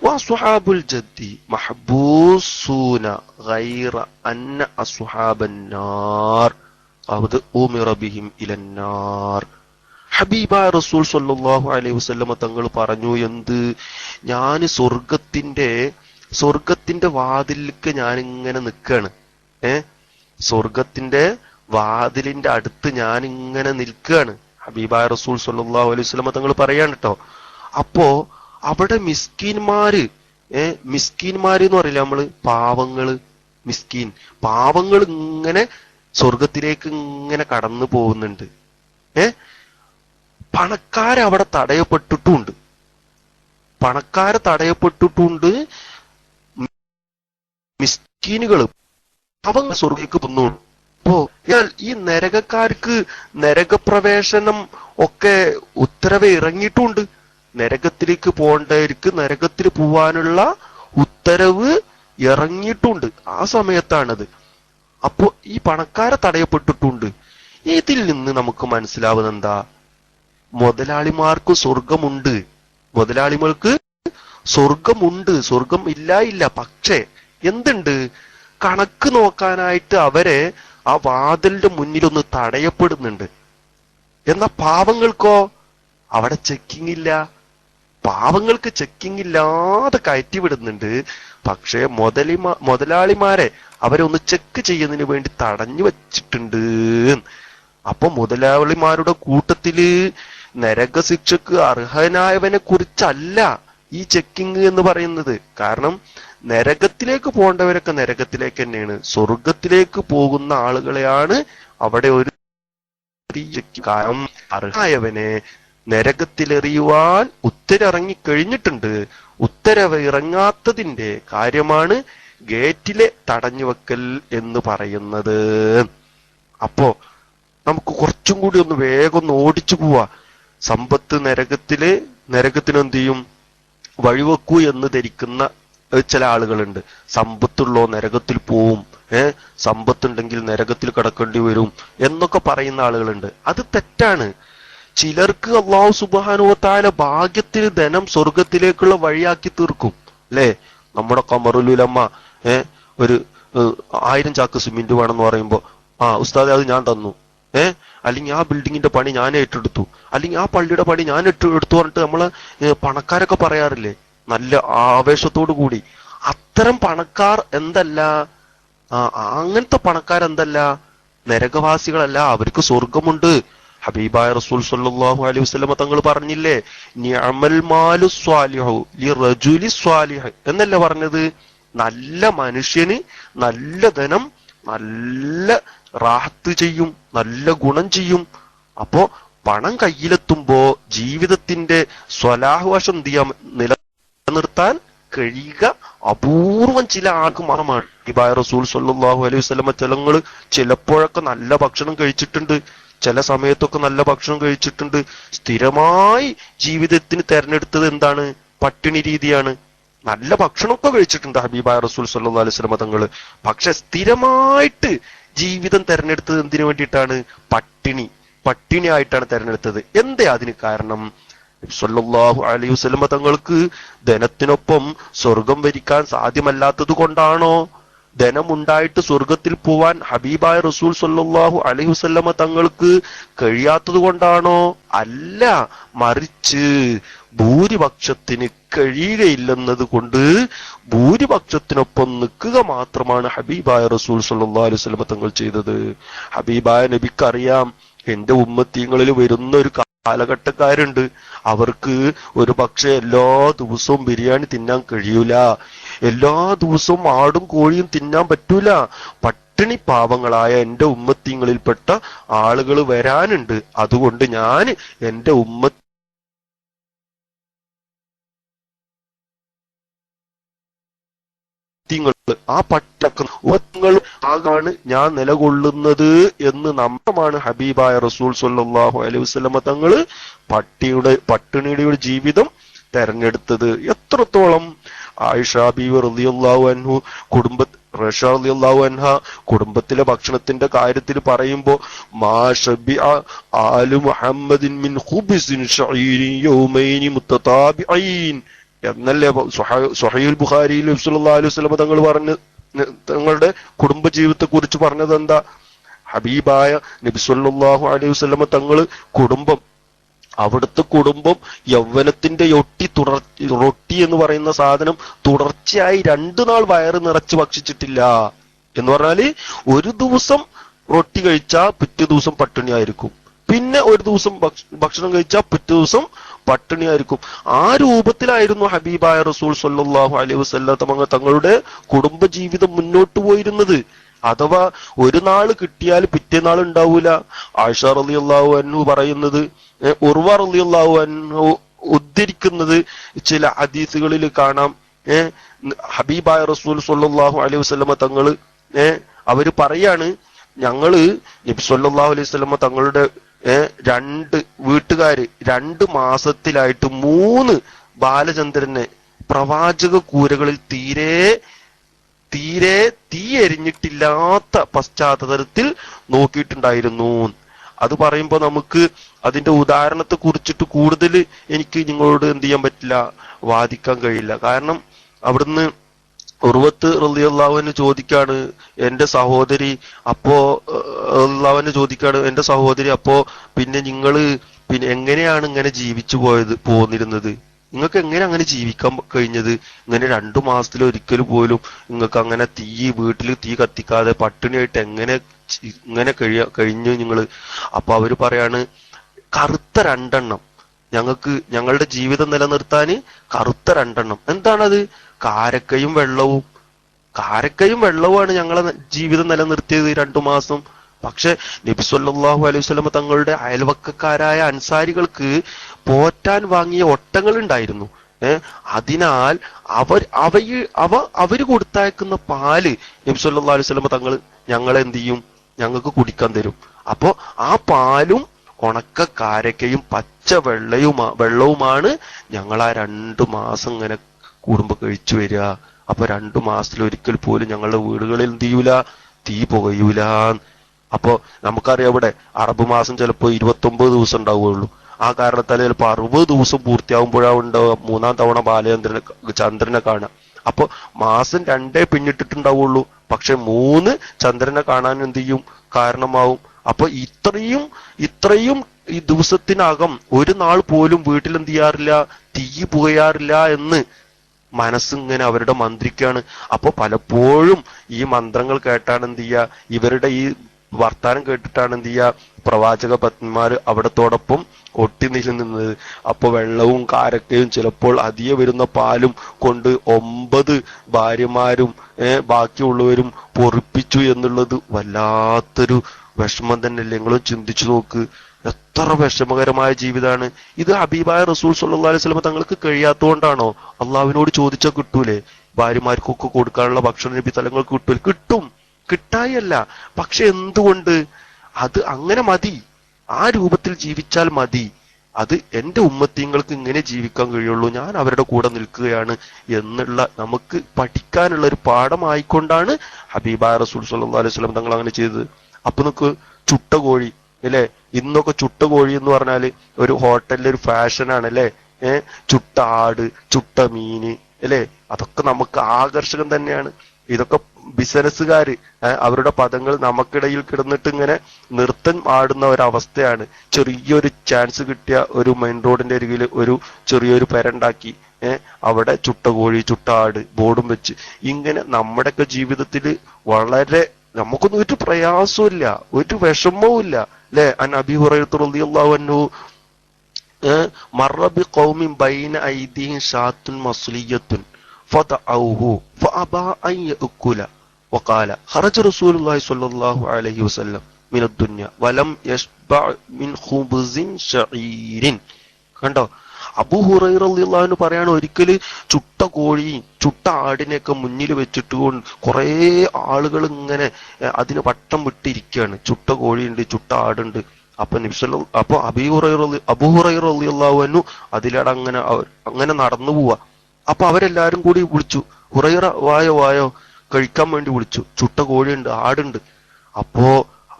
വഅസ്ഹാബുൽ ജദ്ദി മഹബൂസൂന ഗൈറ അന്ന അസ്ഹാബൻ നാർ ഖദ് ഉമിറ ബിഹിം ഇലൻ നാർ. ഹബീബായ റസൂൽ സ്വല്ലല്ലാഹു അലൈഹി വസല്ലം തങ്ങൾ പറഞ്ഞു, എന്ത്? ഞാൻ സ്വർഗത്തിന്റെ വാതിലിലേക്ക് ഞാനിങ്ങനെ നിൽക്കാണ്. സ്വർഗത്തിന്റെ വാതിലിന്റെ അടുത്ത് ഞാൻ ഇങ്ങനെ നിൽക്കുകയാണ്. ഹബീബായ റസൂൽ സ്വല്ലല്ലാഹു അലൈഹി വസല്ലം തങ്ങൾ പറയാണ് കേട്ടോ. അപ്പോ അവിടെ മിസ്കീന്മാര് എന്ന് പറയില്ല നമ്മള്, പാവങ്ങൾ ഇങ്ങനെ സ്വർഗത്തിലേക്ക് ഇങ്ങനെ കടന്നു പോകുന്നുണ്ട്. പണക്കാരവിടെ തടയപ്പെട്ടിട്ടുണ്ട്. മിസ്കീനുകള് അവൻ സ്വർഗത്തേക്ക് വന്നു. അപ്പോ ഈ നരകക്കാർക്ക് നരകപ്രവേശനം ഒക്കെ ഉത്തരവ് ഇറങ്ങിയിട്ടുണ്ട്. നരകത്തിലേക്ക് പോകേണ്ടവർക്ക് നരകത്തിൽ പോവാനുള്ള ഉത്തരവ് ഇറങ്ങിയിട്ടുണ്ട്. ആ സമയത്താണത്. അപ്പോ ഈ പണക്കാരെ തടയപ്പെട്ടിട്ടുണ്ട്. ഇതിൽ നിന്ന് നമുക്ക് മനസ്സിലാവുന്നത് എന്താ? മുതലാളിമാർക്ക് സ്വർഗമുണ്ട്. സ്വർഗം ഇല്ല. പക്ഷേ എന്തുണ്ട്? കണക്ക് നോക്കാനായിട്ട് അവരെ ആ വാതിലിന്റെ മുന്നിലൊന്ന് തടയപ്പെടുന്നുണ്ട്. എന്നാ പാവങ്ങൾക്കോ അവിടെ ചെക്കിംഗ് ഇല്ല. പാവങ്ങൾക്ക് ചെക്കിംഗ് ഇല്ലാതെ കയറ്റി വിടുന്നുണ്ട്. പക്ഷേ മുതലാളിമാരെ അവരെ ഒന്ന് ചെക്ക് ചെയ്യുന്നതിന് വേണ്ടി തടഞ്ഞു വച്ചിട്ടുണ്ട്. അപ്പൊ മുതലാളിമാരുടെ കൂട്ടത്തില് നരകശിക്ഷക്ക് അർഹനായവനെ കുറിച്ചല്ല ഈ ചെക്കിങ് എന്ന് പറയുന്നത്. കാരണം നരകത്തിലേക്ക് പോകേണ്ടവരൊക്കെ നരകത്തിലേക്ക് തന്നെയാണ്. സ്വർഗത്തിലേക്ക് പോകുന്ന ആളുകളെയാണ് അവിടെ ഒരു കാരണം അർഹനായവനെ നരകത്തിലെറിയുവാൻ ഉത്തരവിറങ്ങിക്കഴിഞ്ഞിട്ടുണ്ട്. ഉത്തരവ് ഇറങ്ങാത്തതിന്റെ കാര്യമാണ് ഗേറ്റിലെ തടഞ്ഞുവെക്കൽ എന്ന് പറയുന്നത്. അപ്പോ നമുക്ക് കുറച്ചും കൂടി ഒന്ന് വേഗം ഓടിച്ചു പോവാ. സമ്പത്ത് നരകത്തിന് എന്ത് ചെയ്യും? വഴിവെക്കൂ എന്ന് ധരിക്കുന്ന ചില ആളുകളുണ്ട്. സമ്പത്തുള്ളോ നരകത്തിൽ പോവും, സമ്പത്തുണ്ടെങ്കിൽ നരകത്തിൽ കിടക്കേണ്ടി വരും എന്നൊക്കെ പറയുന്ന ആളുകളുണ്ട്. അത് തെറ്റാണ്. ചിലർക്ക് അല്ലാഹു സുബ്ഹാനഹു വ തആല ഭാഗ്യത്തിന് ധനം സ്വർഗത്തിലേക്കുള്ള വഴിയാക്കി തീർക്കും. അല്ലെ? നമ്മുടെ ഖമറുലുലമ്മ ഒരു 1000 ചാക്ക് സിമെന്റ് വേണമെന്ന് പറയുമ്പോ, ഉസ്താദെ അത് ഞാൻ തന്നു, അല്ലെങ്കിൽ ആ ബിൽഡിങ്ങിന്റെ പണി ഞാൻ ഏറ്റെടുത്തു, അല്ലെങ്കിൽ ആ പള്ളിയുടെ പണി ഞാൻ എടുത്തു പറഞ്ഞിട്ട് നമ്മള് പണക്കാരൊക്കെ പറയാറില്ലേ നല്ല ആവേശത്തോടു കൂടി. അത്തരം പണക്കാർ എന്തല്ല, അങ്ങനത്തെ പണക്കാരെന്തല്ല, നരകവാസികളല്ല, അവർക്ക് സ്വർഗമുണ്ട്. ഹബീബായ റസൂൽ സ്വല്ലല്ലാഹു അലൈഹി വസല്ലം തങ്ങൾ പറഞ്ഞില്ലേ, നിഅമൽ മാലു സ്വാലിഹു ലിറജുലി സ്വാലിഹ് എന്നല്ല പറഞ്ഞത്? നല്ല മനുഷ്യന് നല്ല ധനം നല്ല റാഹത്ത് ചെയ്യും, നല്ല ഗുണം ചെയ്യും. അപ്പോ പണം കയ്യിലെത്തുമ്പോ ജീവിതത്തിന്റെ സ്വലാഹ് വശം എന്ത് ചെയ്യാൻ നിലനിർത്താൻ കഴിയുക അപൂർവം ചില ആൾക്ക് മാത്രമാണ്. ഹബീബായ റസൂൽ സ്വല്ലല്ലാഹു അലൈഹി വസല്ലമ തങ്ങൾ ചിലപ്പോഴൊക്കെ നല്ല ഭക്ഷണം കഴിച്ചിട്ടുണ്ട്, ചില സമയത്തൊക്കെ നല്ല ഭക്ഷണം കഴിച്ചിട്ടുണ്ട്. സ്ഥിരമായി ജീവിതത്തിന് തെരഞ്ഞെടുത്തത് എന്താണ്? പട്ടിണി രീതിയാണ്. നല്ല ഭക്ഷണമൊക്കെ കഴിച്ചിട്ടുണ്ട് ഹബീബായ റസൂൽ സ്വല്ലല്ലാഹു അലൈഹി വസല്ലമ തങ്ങൾ. പക്ഷെ സ്ഥിരമായിട്ട് ജീവിതം തെരഞ്ഞെടുത്തത് എന്തിനു വേണ്ടിയിട്ടാണ്? പട്ടിണി ആയിട്ടാണ് തെരഞ്ഞെടുത്തത്. എന്തേ അതിന് കാരണം? സ്വല്ലല്ലാഹു അലൈഹി വസല്ലമ തങ്ങൾക്ക് ധനത്തിനൊപ്പം സ്വർഗം വരിക്കാൻ സാധ്യമല്ലാത്തത് കൊണ്ടാണോ? ധനമുണ്ടായിട്ട് സ്വർഗത്തിൽ പോവാൻ ഹബീബായ റസൂൽ സ്വല്ലല്ലാഹു അലൈഹി വസല്ലമ തങ്ങൾക്ക് കഴിയാത്തത് കൊണ്ടാണോ? അല്ല, മറിച്ച് ഭൂരിപക്ഷത്തിന് കഴിയുകയില്ലെന്നത് കൊണ്ട് ഭൂരിപക്ഷത്തിനൊപ്പം നിൽക്കുക മാത്രമാണ് ഹബീബായ റസൂൽ സ്വല്ലല്ലാഹു അലൈഹി വസല്ലമ തങ്ങൾ ചെയ്തത്. ഹബീബായ നബിക്കറിയാം എന്റെ ഉമ്മത്തീങ്ങളിൽ വരുന്ന ഒരു കാലഘട്ടക്കാരുണ്ട്, അവർക്ക് ഒരു പക്ഷെ എല്ലാ ദിവസവും ബിരിയാണി തിന്നാൻ കഴിയൂല, എല്ലാ ദിവസവും ആടും കോഴിയും തിന്നാൻ പറ്റൂല. പട്ടിണി പാവങ്ങളായ എന്റെ ഉമ്മത്തീങ്ങളിൽപ്പെട്ട ആളുകൾ വരാനുണ്ട്. അതുകൊണ്ട് ഞാൻ എന്റെ ആ പട്ടങ്ങൾ ആകാണ് ഞാൻ നിലകൊള്ളുന്നത് എന്ന് നമ്മമാണ് ഹബീബായ റസൂൽ സ്വല്ലല്ലാഹു അലൈഹി വസല്ലമ തങ്ങള് പട്ടിണിയുടെ ജീവിതം തെരഞ്ഞെടുത്തത്. എത്രത്തോളം ആയിഷ ബീവി റളിയല്ലാഹു അൻഹു റളിയല്ലാഹു അൻഹ കുടുംബത്തിലെ ഭക്ഷണത്തിന്റെ കാര്യത്തിൽ പറയുമ്പോ മാ ശബിഅ ആലു മുഹമ്മദിൻ മിൻ ഖുബ്സിൻ ശഈരിൻ യൗമൈനി മുത്തതാബിഈൻ എന്നല്ലേ സ്വഹീഹുൽ ബുഖാരിയിൽ നബി സല്ലല്ലാഹു അലൈഹി വസല്ലം തങ്ങൾ പറഞ്ഞ് തങ്ങളുടെ കുടുംബ ജീവിതത്തെ കുറിച്ച് പറഞ്ഞത് എന്താ? ഹബീബായ നബി സല്ലല്ലാഹു അലൈഹി വസല്ലം തങ്ങള് അവിടുത്തെ കുടുംബം യൗവനത്തിന്റെ റൊട്ടി എന്ന് പറയുന്ന സാധനം തുടർച്ചയായി 2 നാൾ വയറ് നിറച്ച് ഭക്ഷിച്ചിട്ടില്ല. എന്ന് പറഞ്ഞാല് ഒരു ദിവസം റൊട്ടി കഴിച്ചാൽ പിറ്റേ ദിവസം പട്ടിണിയായിരിക്കും, പിന്നെ ഒരു ദിവസം ഭക്ഷണം കഴിച്ചാൽ പിറ്റേ ദിവസം പട്ടിണിയായിരിക്കും. ആ രൂപത്തിലായിരുന്നു ഹബീബായ റസൂൽ സ്വല്ലല്ലാഹു അലൈഹി വസല്ലം തങ്ങളുടെ കുടുംബ ജീവിതം മുന്നോട്ട് പോയിരുന്നത്. അഥവാ ഒരു നാള് കിട്ടിയാൽ പിറ്റേനാൾ ഉണ്ടാവൂല. ആയിഷ റളിയല്ലാഹു അൻഹു പറയുന്നത്, ഉർവ റളിയല്ലാഹു അൻഹു ഉദ്ധരിക്കുന്നത് ചില ഹദീസുകളിൽ കാണാം. ഹബീബായ റസൂൽ സ്വല്ലല്ലാഹു അലൈഹി വസല്ലം തങ്ങള് അവര് പറയാണ്, ഞങ്ങള് നബി സ്വല്ലല്ലാഹു അലൈഹി വസല്ലം തങ്ങളുടെ 2 വീട്ടുകാര് 2 മാസത്തിലായിട്ട് 3 ബാലചന്ദ്രനെ പ്രവാചക കൂരകളിൽ തീരെ തീ എരിഞ്ഞിട്ടില്ലാത്ത പശ്ചാത്തലത്തിൽ നോക്കിയിട്ടുണ്ടായിരുന്നു. അത് പറയുമ്പോ നമുക്ക് അതിന്റെ ഉദാഹരണത്തെ കുറിച്ചിട്ട് കൂടുതൽ എനിക്ക് നിങ്ങളോട് എന്ത് ചെയ്യാൻ പറ്റില്ല, വാദിക്കാൻ കഴിയില്ല. കാരണം അവിടുന്ന് ഉർവത്ത് റളിയല്ലാഹു അൻഹു ചോദിക്കാണ്, എന്റെ സഹോദരി അപ്പോ എന്റെ സഹോദരി അപ്പോ പിന്നെ നിങ്ങള് എങ്ങനെയാണ് ഇങ്ങനെ ജീവിച്ചു പോന്നിരുന്നത്? നിങ്ങൾക്ക് എങ്ങനെ അങ്ങനെ ജീവിക്കാൻ കഴിഞ്ഞത്? ഇങ്ങനെ 2 മാസത്തിൽ ഒരിക്കൽ പോലും നിങ്ങൾക്ക് അങ്ങനെ വീട്ടിൽ തീ കത്തിക്കാതെ പട്ടിണിയായിട്ട് ഇങ്ങനെ കഴിഞ്ഞു നിങ്ങള്? അപ്പൊ അവര് പറയാണ്, കറുത്ത 2 എണ്ണം ഞങ്ങളുടെ ജീവിതം നിലനിർത്താന് കറുത്ത 2 എണ്ണം. എന്താണത്? കാരക്കയും വെള്ളവുമാണ് ഞങ്ങളെ ജീവിതം നിലനിർത്തിയത് 2 മാസം. പക്ഷെ നബി സല്ലല്ലാഹു അലൈഹി വസല്ലം തങ്ങളുടെ അയൽവക്കക്കാരായ അൻസാരികൾക്ക് പോറ്റാൻ വാങ്ങിയ ഒട്ടങ്ങൾ ഉണ്ടായിരുന്നു. അതിനാൽ അവര് കൊടുത്തയക്കുന്ന പാല് നബി സല്ലല്ലാഹു അലൈഹി വസല്ലം തങ്ങൾ ഞങ്ങളെ എന്ത് ചെയ്യും? ഞങ്ങൾക്ക് കുടിക്കാൻ തരും. അപ്പോ ആ പാലും ഉണക്ക കാരക്കയും പച്ച വെള്ളവുമാണ് ഞങ്ങൾ ആ 2 മാസം ഇങ്ങനെ കൂടുമ്പോ കഴിച്ചു വരിക. അപ്പൊ 2 മാസത്തിൽ ഒരിക്കൽ പോലും ഞങ്ങളുടെ വീടുകളിൽ എന്ത് ചെയ്യൂല? തീ പുകയൂല. അപ്പോ നമുക്കറിയാം, ഇവിടെ അറബ് മാസം ചിലപ്പോ 29 ദിവസം ഉണ്ടാവുകയുള്ളൂ. ആ കാരണത്താൽ ചിലപ്പോ 60 ദിവസം പൂർത്തിയാകുമ്പോഴാണ് ഉണ്ടാവുക 3-ാം തവണ ചന്ദ്രനെ കാണുക. അപ്പൊ മാസം 2 പിന്നിട്ടിട്ടുണ്ടാവുള്ളൂ, പക്ഷെ 3 ചന്ദ്രനെ കാണാൻ എന്ത് ചെയ്യും? കാരണമാവും. അപ്പൊ ഇത്രയും ഈ ദിവസത്തിനകം ഒരു നാൾ പോലും വീട്ടിൽ എന്ത് ചെയ്യാറില്ല? തീ പുകയാറില്ല എന്ന് മനസ്സിങ്ങനെ അവരുടെ മന്ത്രിക്കാണ്. അപ്പൊ പലപ്പോഴും ഈ മന്ത്രങ്ങൾ കേട്ടാണ് എന്ത് ചെയ്യുക? ഇവരുടെ ഈ വർത്താനം കേട്ടിട്ടാണ് എന്ത് ചെയ്യുക? പ്രവാചക പത്നിമാര് അവിടത്തോടൊപ്പം ഒട്ടി നിൽക്കുന്നത്. അപ്പൊ വെള്ളവും കാരക്കയും ചിലപ്പോൾ അധികം വരുന്ന പാലും കൊണ്ട് 9 ഭാര്യമാരും ബാക്കിയുള്ളവരും പൊറിപ്പിച്ചു എന്നുള്ളത് വല്ലാത്തൊരു വിഷമം തന്നെയല്ലേ? നിങ്ങളും ചിന്തിച്ചു നോക്ക്. എത്ര വിഷമകരമായ ജീവിതമാണ് ഇത്. ഹബീബായ റസൂൽ സ്വല്ലല്ലാഹു അലൈഹി വസല്ലം തങ്ങൾക്ക് കഴിയാത്തതുകൊണ്ടാണോ? അള്ളാഹുവിനോട് ചോദിച്ചാൽ കിട്ടൂലേ? ഭാര്യമാർക്കൊക്കെ കൊടുക്കാനുള്ള ഭക്ഷണം നബി തലങ്ങൾക്ക് കിട്ടൂലേ? കിട്ടും, കിട്ടായല്ല. പക്ഷെ എന്തുകൊണ്ട്? അത് അങ്ങനെ മതി, ആ രൂപത്തിൽ ജീവിച്ചാൽ മതി. അത് എന്റെ ഉമ്മത്തീങ്ങൾക്ക് ഇങ്ങനെ ജീവിക്കാൻ കഴിയുള്ളൂ, ഞാൻ അവരുടെ കൂടെ നിൽക്കുകയാണ് എന്നുള്ള നമുക്ക് പഠിക്കാനുള്ള ഒരു പാഠമായിക്കൊണ്ടാണ് ഹബീബായ റസൂൽ സ്വല്ലല്ലാഹു അലൈഹി വസല്ലം തങ്ങൾ അങ്ങനെ ചെയ്തത്. അപ്പൊ നമുക്ക് ചുട്ട കോഴി അല്ലെ? ഇന്നൊക്കെ ചുട്ട കോഴി എന്ന് പറഞ്ഞാല് ഒരു ഹോട്ടലിലെ ഒരു ഫാഷനാണ് അല്ലെ? ചുട്ട ആട്, ചുട്ട മീന് അല്ലെ? അതൊക്കെ നമുക്ക് ആകർഷകം തന്നെയാണ്. ഇതൊക്കെ ബിസിനസ്സുകാര് അവരുടെ പദങ്ങൾ നമുക്കിടയിൽ കിടന്നിട്ട് ഇങ്ങനെ നൃത്തം ആടുന്ന ഒരവസ്ഥയാണ്. ചെറിയൊരു ചാൻസ് കിട്ടിയ ഒരു മെയിൻ റോഡിന്റെ അരികിൽ ഒരു ചെറിയൊരു പെരണ്ടാക്കി അവിടെ ചുട്ട കോഴി, ചുട്ട ആട് ബോർഡും വെച്ച് ഇങ്ങനെ നമ്മുടെയൊക്കെ ജീവിതത്തിൽ വളരെ നമുക്കൊന്നും ഒരു പ്രയാസവും ഇല്ല, ഒരു വിഷമവും ഇല്ല അല്ലെ? അൻ അബീ ഹുറൈറ റളിയല്ലാഹു അൻഹു മറ ബിഖൗമിൻ ബൈന ഐദിഹിം ഷാത്തുൻ മസ്ലിയത്തുൻ ഫദഅൂഹു ഫഅബാ അൻ യഅകുല വഖാല ഖറജ റസൂലുള്ളാഹി സ്വല്ലല്ലാഹു അലൈഹി വസല്ലം മിന ദുനിയ വലം യശ്ബഅ മിൻ ഖുബ്സിൻ ശഈരിൻ. കണ്ടോ? അബൂ ഹുറൈറ റളിയല്ലാഹു അൻഹു പറയാണ്, ഒരിക്കല് ചുട്ട കോഴിയും ചുട്ട ആടിനെയൊക്കെ മുന്നിൽ വെച്ചിട്ട് കുറെ ആളുകൾ ഇങ്ങനെ അതിന് വട്ടം വിട്ടിരിക്കുകയാണ്. ചുട്ട കോഴിയുണ്ട്, ചുട്ട ആടുണ്ട്. അപ്പൊ അബൂ ഹുറൈറ റളിയല്ലാഹു അൻഹു അതിലൂടെ അങ്ങനെ നടന്നു പോവാ. അപ്പൊ അവരെല്ലാരും കൂടി വിളിച്ചു, ഹുറൈറ വായോ വായോ കഴിക്കാൻ വേണ്ടി വിളിച്ചു. ചുട്ട കോഴിയുണ്ട്, ആടുണ്ട്. അപ്പോ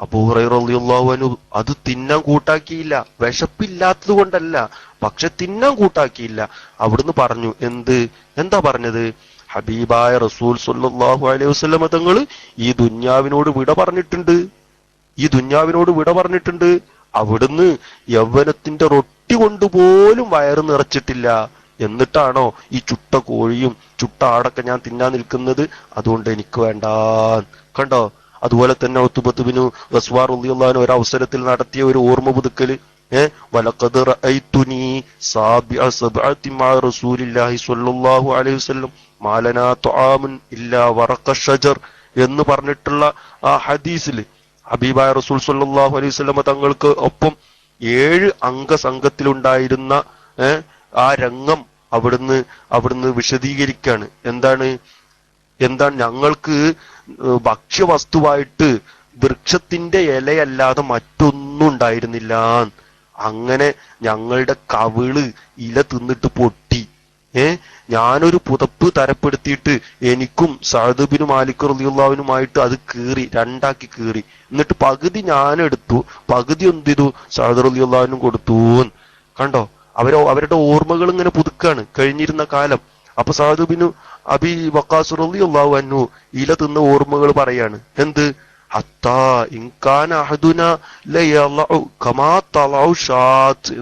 അബൂ ഹുറൈറ റളിയല്ലാഹു അൻഹു അത് തിന്നാൻ കൂട്ടാക്കിയില്ല. വിശപ്പില്ലാത്തത് കൊണ്ടല്ല, പക്ഷെ തിന്നാൻ കൂട്ടാക്കിയില്ല. അവിടുന്ന് പറഞ്ഞു, എന്താ പറഞ്ഞത്? ഹബീബായ റസൂൽ സ്വല്ലല്ലാഹു അലൈഹി വസല്ലം തങ്ങൾ ഈ ദുന്യാവിനോട് വിട പറഞ്ഞിട്ടുണ്ട്. അവിടുന്ന് യൗവനത്തിന്റെ റൊട്ടി കൊണ്ടുപോലും വയറ് നിറച്ചിട്ടില്ല. എന്നിട്ടാണോ ഈ ചുട്ട കോഴിയും ചുട്ട ആടൊക്കെ ഞാൻ തിന്നാൻ നിൽക്കുന്നത്? അതുകൊണ്ട് എനിക്ക് വേണ്ട. കണ്ടോ? അതുപോലെ തന്നെ ഉത്ബത്ത് ബിൻ ഗസ്വാർ റളിയല്ലാഹു അൻഹു ഒരു അവസരത്തിൽ നടത്തിയ ഒരു ഓർമ്മ പുതുക്കല്, വലഖദ് റഅയ്തുനി സാബിഅ സബ്അതി മഅ റസൂലില്ലാഹി സ്വല്ലല്ലാഹു അലൈഹി വസല്ലം മാ ലനാ തുആമുൻ ഇല്ലാ വറഖ ഷജർ എന്ന് പറഞ്ഞിട്ടുള്ള ആ ഹദീസിൽ ഹബീബായ റസൂൽ സ്വല്ലല്ലാഹു അലൈഹി വസല്ലം തങ്ങൾക്ക് ഒപ്പം 7 അംഗ സംഘത്തിലുണ്ടായിരുന്ന ആ രംഗം അവിടുന്ന് വിശദീകരിക്കാണ്. എന്താണ് ഞങ്ങൾക്ക് ഭക്ഷ്യവസ്തുവായിട്ട് വൃക്ഷത്തിന്റെ ഇലയല്ലാതെ മറ്റൊന്നും ഉണ്ടായിരുന്നില്ല. അങ്ങനെ ഞങ്ങളുടെ കവിള് ഇല തിന്നിട്ട് പൊട്ടി. ഞാനൊരു പുതപ്പ് തരപ്പെടുത്തിയിട്ട് എനിക്കും സഅദ് ബിൻ മാലിക് റളിയല്ലാഹുവിനുമായിട്ട് അത് രണ്ടാക്കി കീറി. എന്നിട്ട് പകുതി ഞാൻ എടുത്തു, പകുതി എന്ത് ചെയ്തു? സഅദ് റളിയല്ലാഹുവിനും കൊടുത്തു. കണ്ടോ? അവരുടെ ഓർമ്മകൾ ഇങ്ങനെ പുതുക്കാണ്, കഴിഞ്ഞിരുന്ന കാലം. അപ്പൊ സഅദ് ബിൻ അബി വഖാസ് റളിയല്ലാഹു അൻഹു ഇല തിന്ന ഓർമ്മകൾ പറയാണ്. എന്ത്? ഹത്താ ഇൻകാന അഹദുന ലയളഉ കമാ തളഉ ഷാത്ത്.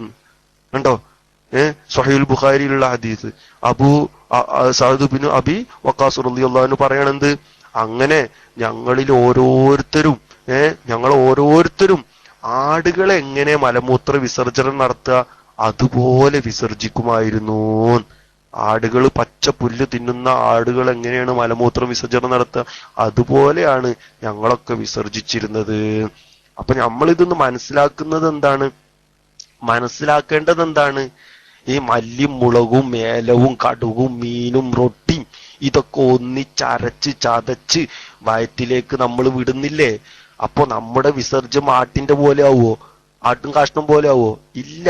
കണ്ടോ? സ്വഹീഹുൽ ബുഖാരിയിലുള്ള ഹദീസ്. സഅദ് ബിൻ അബി വഖാസ് റളിയല്ലാഹു അൻഹു പറയണത്, അങ്ങനെ ഞങ്ങൾ ഓരോരുത്തരും ആടുകളെ എങ്ങനെ മലമൂത്ര വിസർജനം നടത്തുക അതുപോലെ വിസർജിക്കുമായിരുന്നു. ആടുകൾ പച്ച പുല്ല് തിന്നുന്ന ആടുകൾ എങ്ങനെയാണ് മലമൂത്ര വിസർജനം നടത്തുക അതുപോലെയാണ് ഞങ്ങളൊക്കെ വിസർജിച്ചിരുന്നത്. അപ്പൊ നമ്മൾ ഇതൊന്ന് മനസ്സിലാക്കേണ്ടത് എന്താണ്? ഈ മല്ലിയും മുളകും മേലവും കടുകും മീനും റൊട്ടിയും ഇതൊക്കെ ഒന്നിച്ചരച്ച് ചതച്ച് വയറ്റിലേക്ക് നമ്മൾ വിടുന്നില്ലേ? അപ്പൊ നമ്മുടെ വിസർജ്യം ആട്ടിന്റെ പോലെ ആവുമോ? ആട്ടും കാഷ്ടം പോലെ ആവോ? ഇല്ല.